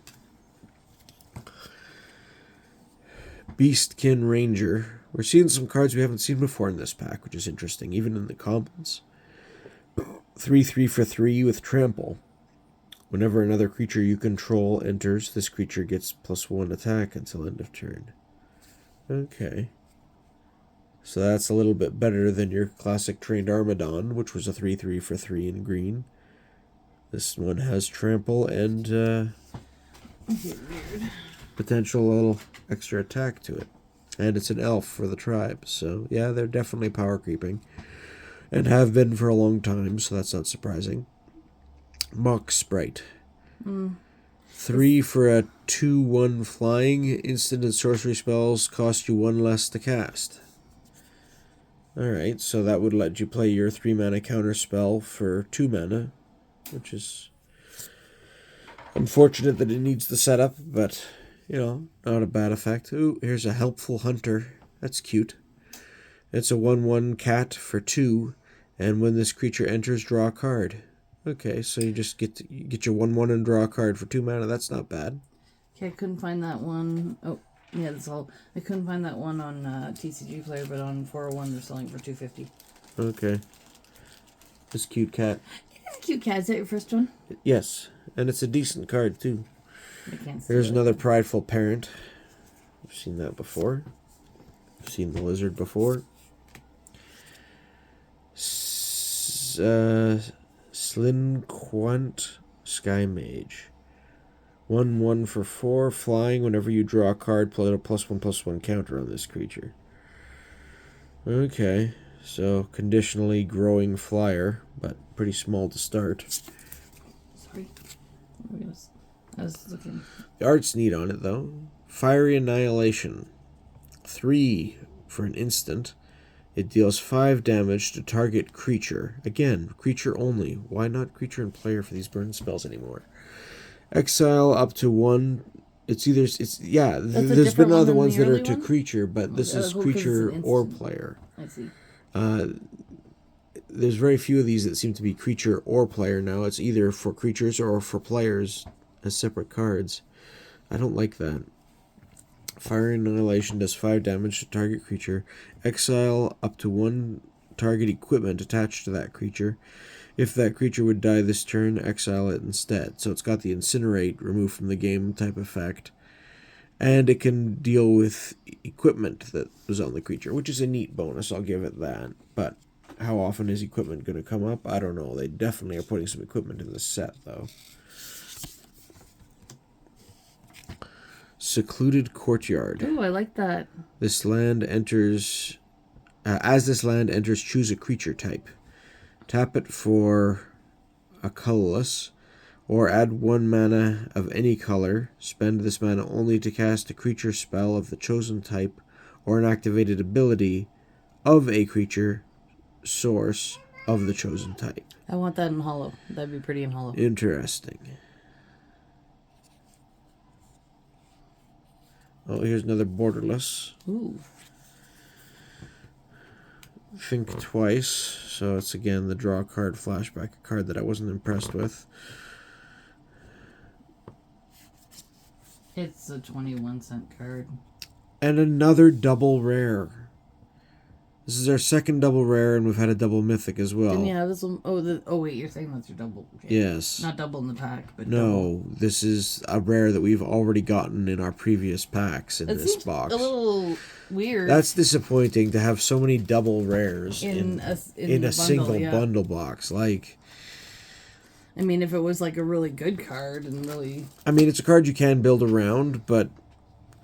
Beastkin Ranger. We're seeing some cards we haven't seen before in this pack, which is interesting, even in the commons. 3/3 for 3 with Trample. Whenever another creature you control enters, this creature gets +1 attack until end of turn. Okay. So that's a little bit better than your classic Trained Armadon, which was a 3/3 for 3 in green. This one has Trample and potential little extra attack to it. And it's an elf for the tribe. So, yeah, they're definitely power creeping. And have been for a long time, so that's not surprising. Mock Sprite. 3 for a 2/1 flying. Instant and sorcery spells cost you 1 less to cast. Alright, so that would let you play your 3 mana counter spell for 2 mana, which is unfortunate that it needs the setup, but, not a bad effect. Ooh, here's a Helpful Hunter. That's cute. It's a 1/1 cat for 2, and when this creature enters, draw a card. Okay, so you just get your 1/1 and draw a card for 2 mana. That's not bad. Okay, I couldn't find that one. Oh, yeah, that's all. I couldn't find that one on TCG Player, but on 401 they're selling for $250. Okay. This cute cat. It's a cute cat. Is that your first one? Yes, and it's a decent card, too. I can't see There's it. another Prideful Parent. I've seen that before. I've seen the lizard before. Slinquant Sky Mage. 1/1 for 4, flying. Whenever you draw a card, play a +1/+1 counter on this creature. Okay, so conditionally growing flyer, but pretty small to start. Sorry. I was looking. The art's neat on it, though. Fiery Annihilation. 3 for an instant. It deals 5 damage to target creature. Again, creature only. Why not creature and player for these burn spells anymore? Exile up to 1. There's been other ones that are to creature, but this is creature or player. I see. There's very few of these that seem to be creature or player now. It's either for creatures or for players as separate cards. I don't like that. Fire Annihilation does 5 damage to target creature. Exile up to 1 target equipment attached to that creature. If that creature would die this turn, exile it instead. So it's got the Incinerate, remove from the game type effect. And it can deal with equipment that was on the creature, which is a neat bonus, I'll give it that. But how often is equipment going to come up? I don't know. They definitely are putting some equipment in the set, though. Secluded Courtyard. Ooh, I like that. This land enters... as this land enters, choose a creature type. Tap it for a colorless, or add 1 mana of any color. Spend this mana only to cast a creature spell of the chosen type, or an activated ability of a creature source of the chosen type. I want that in hollow. That'd be pretty in hollow. Interesting. Oh, here's another borderless. Ooh. Think Twice. So it's again the draw card flashback, a card that I wasn't impressed with. It's a 21-cent card. And another double rare. This is our second double rare, and we've had a double mythic as well. Didn't you have this one? Oh, wait, you're saying that's your double. Okay. Yes. Not double in the pack, but no, double. This is a rare that we've already gotten in our previous packs in this box. A little weird. That's disappointing to have so many double rares in a bundle, single yeah. bundle box. Like, I mean, if it was like a really good card and really... I mean, it's a card you can build around, but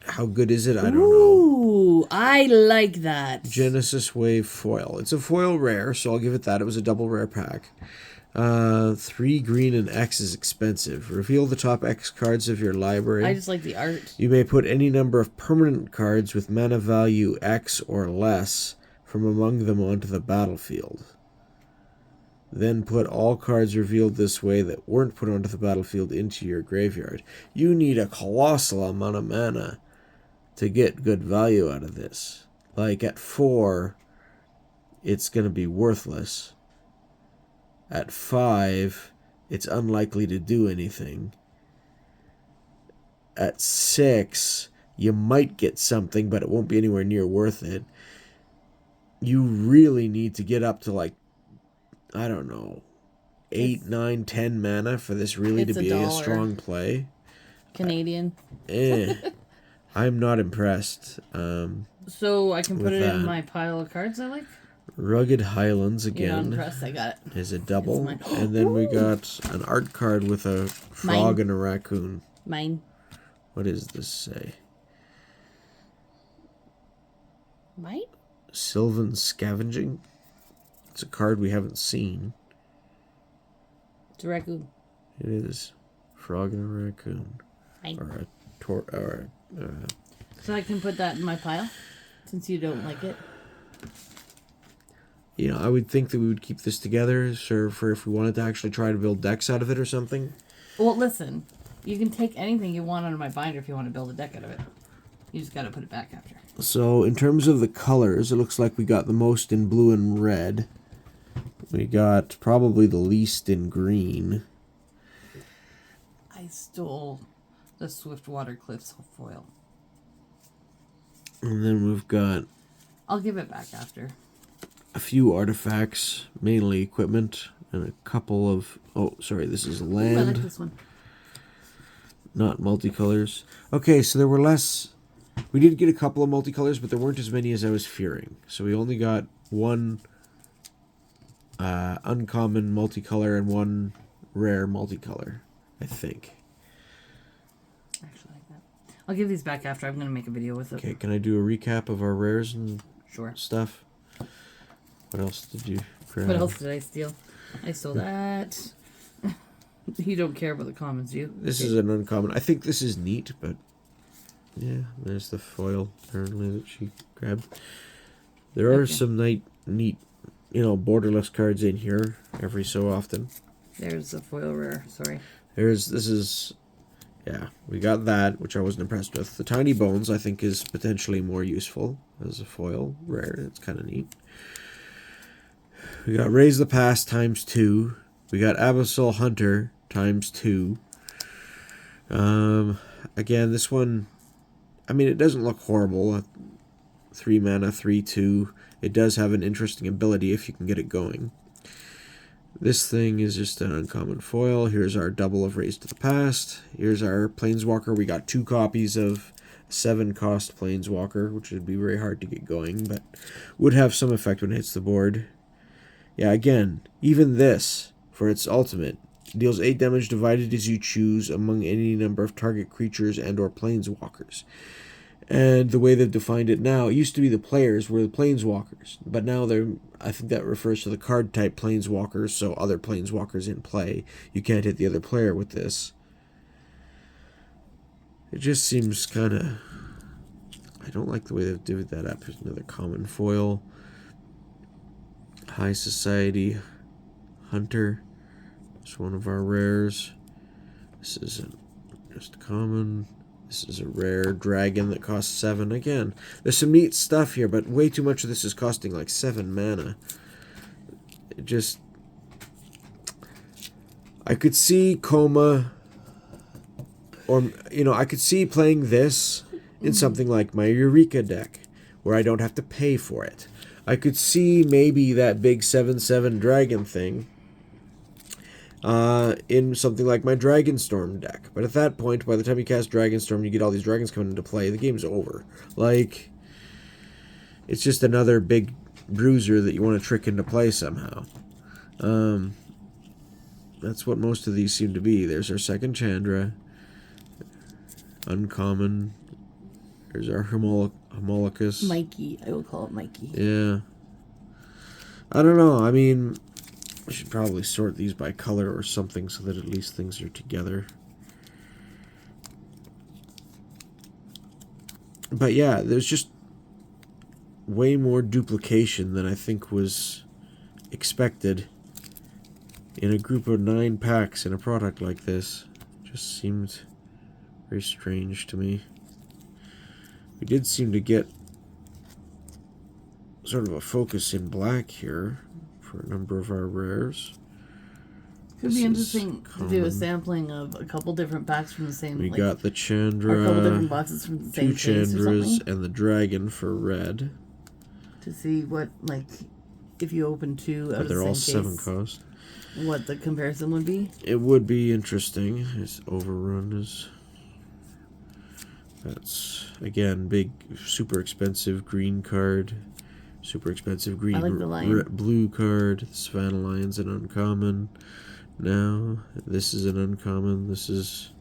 how good is it? I don't know. Ooh, I like that. Genesis Wave Foil. It's a foil rare, so I'll give it that. It was a double rare pack. 3 green and X is expensive. Reveal the top X cards of your library. I just like the art. You may put any number of permanent cards with mana value X or less from among them onto the battlefield. Then put all cards revealed this way that weren't put onto the battlefield into your graveyard. You need a colossal amount of mana to get good value out of this. Like at 4, it's going to be worthless. At 5, it's unlikely to do anything. At 6, you might get something, but it won't be anywhere near worth it. You really need to get up to like, I don't know, 8, 9, 10 mana for this really to be a strong play. Canadian. I'm not impressed. So I can put it in my pile of cards I like? Rugged Highlands again. You're not impressed, I got it. Is a double. And then we got an art card with a frog and a raccoon. Mine. What does this say? Mine? Sylvan Scavenging. It's a card we haven't seen. It's a raccoon. It is. Frog and a raccoon. Mine. Or so I can put that in my pile? Since you don't like it? You know, I would think that we would keep this together for if we wanted to actually try to build decks out of it or something. Well, listen. You can take anything you want out of my binder if you want to build a deck out of it. You just got to put it back after. So, in terms of the colors, it looks like we got the most in blue and red. We got probably the least in green. I stole the Swiftwater Cliffs foil. And then we've got... I'll give it back after. A few artifacts, mainly equipment, and a couple of... Oh, sorry, this is land. Ooh, I like this one. Not multicolors. Okay, so there were less... We did get a couple of multicolors, but there weren't as many as I was fearing. So we only got one uncommon multicolor and one rare multicolor, I think. Actually, like that. I'll give these back after. I'm going to make a video with it. Okay, can I do a recap of our rares and stuff? What else did you grab? What else did I steal? I stole that. You don't care about the commons, do you? This is an uncommon. I think this is neat, but... Yeah, there's the foil, apparently, that she grabbed. There are some neat, borderless cards in here every so often. There's a foil rare, sorry. Yeah, we got that, which I wasn't impressed with. The Tiny Bones, I think, is potentially more useful as a foil rare. It's kind of neat. We got Raise the Past ×2. We got Abyssal Hunter ×2. Again, this one... I mean, it doesn't look horrible. 3 mana, 3/2. It does have an interesting ability if you can get it going. This thing is just an uncommon foil. Here's our double of Raise to the Past. Here's our Planeswalker. We got 2 copies of 7-cost Planeswalker, which would be very hard to get going, but would have some effect when it hits the board. Yeah, again, even this, for its ultimate, deals 8 damage divided as you choose among any number of target creatures and or planeswalkers. And the way they've defined it now, it used to be the players were the planeswalkers, but now I think that refers to the card type planeswalkers, so other planeswalkers in play. You can't hit the other player with this. It just seems kind of... I don't like the way they've divvied that up. Here's another common foil. High Society Hunter. It's one of our rares. This isn't just common. This is a rare dragon that costs 7. Again, there's some neat stuff here, but way too much of this is costing like 7 mana. It just... I could see Coma... Or, I could see playing this in something like my Eureka deck, where I don't have to pay for it. I could see maybe that big 7/7 dragon thing in something like my Dragonstorm deck. But at that point, by the time you cast Dragonstorm, you get all these dragons coming into play, the game's over. Like, it's just another big bruiser that you want to trick into play somehow. That's what most of these seem to be. There's our second Chandra. Uncommon. There's our Homologous. Mikey. I will call it Mikey. Yeah. I don't know. I mean... I should probably sort these by color or something so that at least things are together. But yeah, there's just way more duplication than I think was expected in a group of 9 packs in a product like this. Just seemed very strange to me. We did seem to get sort of a focus in black here for a number of our rares. Could This be is interesting to do a common. sampling of a couple different packs from the same. We like, got the or a couple different Chandra, boxes from the 2 same case or Chandras, something, and the Dragon for red. to see what, like, if you open 2 out But of the they're all same 7 case, cost. what the comparison would be. It would be interesting. His Overrun is... That's, again, big, super expensive green card. Super expensive green, I like the lion. blue card. The Savannah Lion's an uncommon. Now, this is an uncommon. This is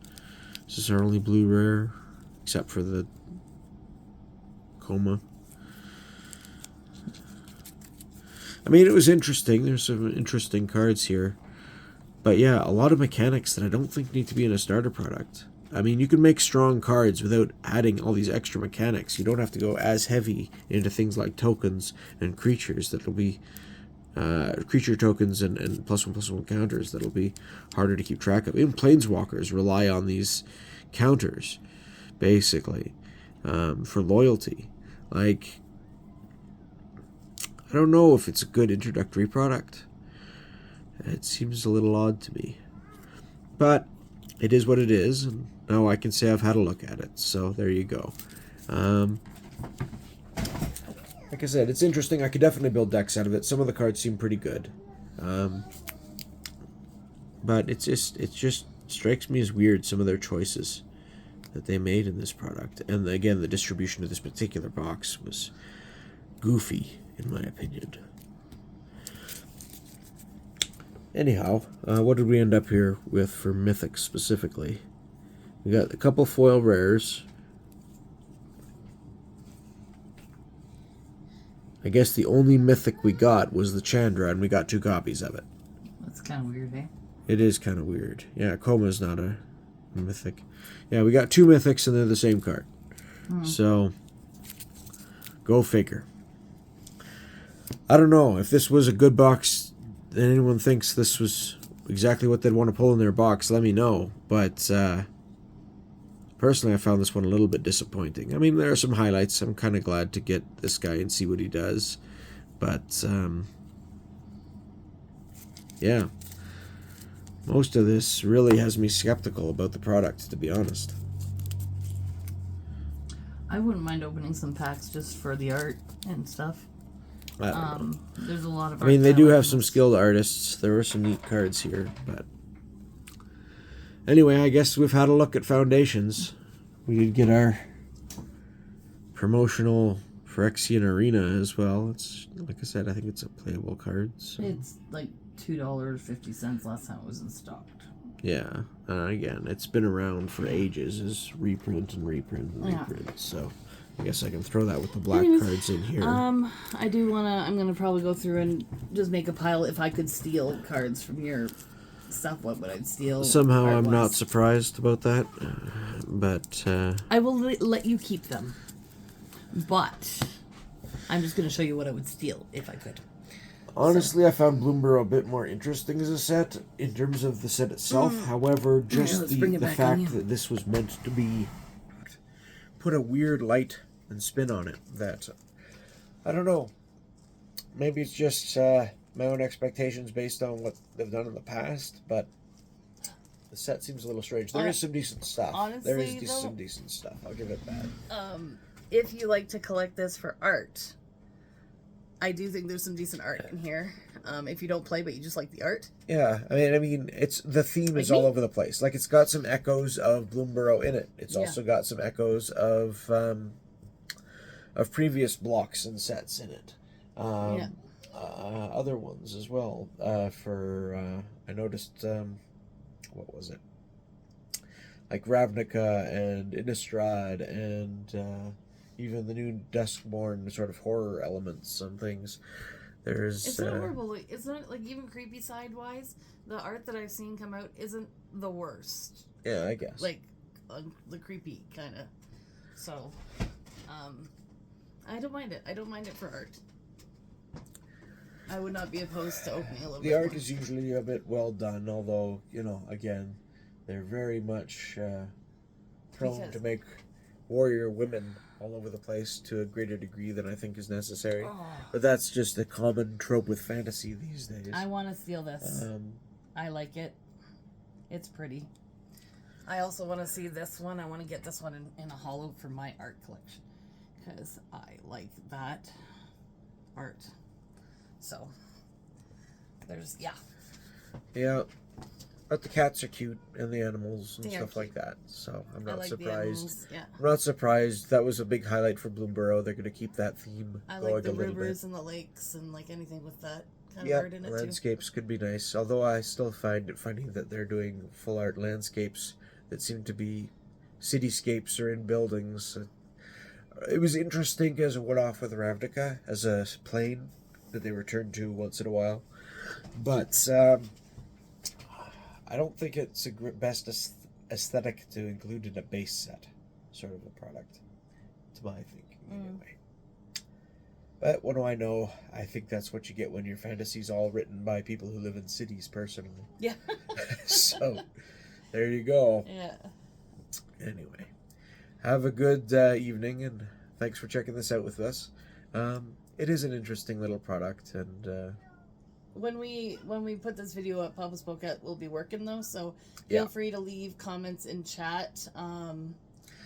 our only blue rare, except for the Coma. I mean, it was interesting. There's some interesting cards here. But yeah, a lot of mechanics that I don't think need to be in a starter product. I mean, you can make strong cards without adding all these extra mechanics. You don't have to go as heavy into things like tokens and creatures that'll be creature tokens and +1/+1 counters that'll be harder to keep track of. Even planeswalkers rely on these counters, basically, for loyalty. Like, I don't know if it's a good introductory product. It seems a little odd to me. But it is what it is, and now I can say I've had a look at it. So there you go. Like I said, it's interesting. I could definitely build decks out of it. Some of the cards seem pretty good. But it just strikes me as weird, some of their choices that they made in this product. And again, the distribution of this particular box was goofy, in my opinion. Anyhow, what did we end up here with for Mythic specifically? We got a couple foil rares. I guess the only Mythic we got was the Chandra, and we got 2 copies of it. That's kind of weird, eh? It is kind of weird. Yeah, Coma's not a Mythic. Yeah, we got 2 Mythics, and they're the same card. So, go figure. I don't know. If this was a good box, and anyone thinks this was exactly what they'd want to pull in their box, let me know. But personally, I found this one a little bit disappointing. I mean, there are some highlights. I'm kind of glad to get this guy and see what he does. But, yeah. Most of this really has me skeptical about the product, to be honest. I wouldn't mind opening some packs just for the art and stuff. I don't know. There's a lot of I mean, art they that do like have some this. skilled artists. There were some neat cards here, but anyway, I guess we've had a look at Foundations. We did get our promotional Phyrexian Arena as well. It's, like I said, I think it's a playable card. So. It's like $2.50 last time it was in stock. Yeah, again, it's been around for ages as reprint and reprint and Yeah. reprint. So I guess I can throw that with the black Anyways, cards in here. I do wanna. I'm gonna probably go through and just make a pile. If I could steal cards from your stuff, what would I steal? Somehow I'm not art-wise? surprised about that, but I will let you keep them, but I'm just gonna show you what I would steal if I could. honestly, I found Bloomborough a bit more interesting as a set in terms of the set itself. However, just let's bring it the back on you. fact that this was meant to be put a weird light and spin on it that I don't know. Maybe it's just my own expectations based on what they've done in the past, but the set seems a little strange. There is some decent stuff. There is honestly, some though- decent stuff. I'll give it that. If you like to collect this for art, I do think there's some decent art in here. If you don't play but you just like the art, Yeah, I mean, it's the theme is Like all me? over the place. Like it's got some echoes of Bloomborough in it. It's Yeah. also got some echoes of previous blocks and sets in it. Yeah. Other ones as well. I noticed what was it? Like Ravnica and Innistrad and even the new Duskborn sort of horror elements and things. There's it's not horrible. Isn't it like even creepy side wise? The art that I've seen come out isn't the worst. yeah, I guess. Like the creepy kind of. So, I don't mind it. I don't mind it for art. I would not be opposed to opening a little bit. The art more. is usually a bit well done, although, again, they're very much prone Because- to make warrior women all over the place to a greater degree than I think is necessary. Oh, But that's just a common trope with fantasy these days. I want to steal this. I like it. It's pretty. I also want to see this one. I want to get this one in a holo for my art collection because I like that art. So there's Yeah. But the cats are cute and the animals and They are stuff like cute. that. So I'm I not like the surprised. animals. Yeah. I'm not surprised. That was a big highlight for Bloomborough. They're going to keep that theme I going like the a little rivers bit. and the lakes and like anything with that kind of Yeah, art in it too. landscapes could be nice. Although I still find it funny that they're doing full art landscapes that seem to be cityscapes or in buildings. It was interesting as it went off with Ravnica as a plane that they return to once in a while. But I don't think it's a best aesthetic to include in a base set sort of a product, to my thinking anyway. But what do I know? I think that's what you get when your fantasy's all written by people who live in cities personally. Yeah. So, there you go. Yeah. Anyway, have a good evening, and thanks for checking this out with us. It is an interesting little product, and when we put this video up, Papa Spocat will be working though, so feel free to leave comments in chat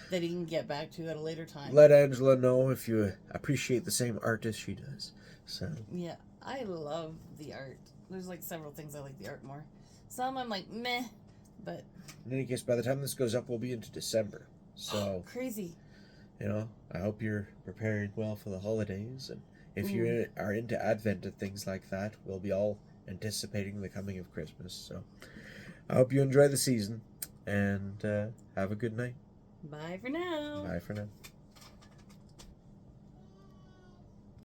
that he can get back to at a later time. let Angela know if you appreciate the same art as she does. So yeah, I love the art. There's like several things I like the art more. Some I'm like meh, but in any case, by the time this goes up, we'll be into December. So crazy. You know, I hope you're preparing well for the holidays, and if you are into Advent and things like that, we'll be all anticipating the coming of Christmas. So I hope you enjoy the season, and have a good night. Bye for now. Bye for now.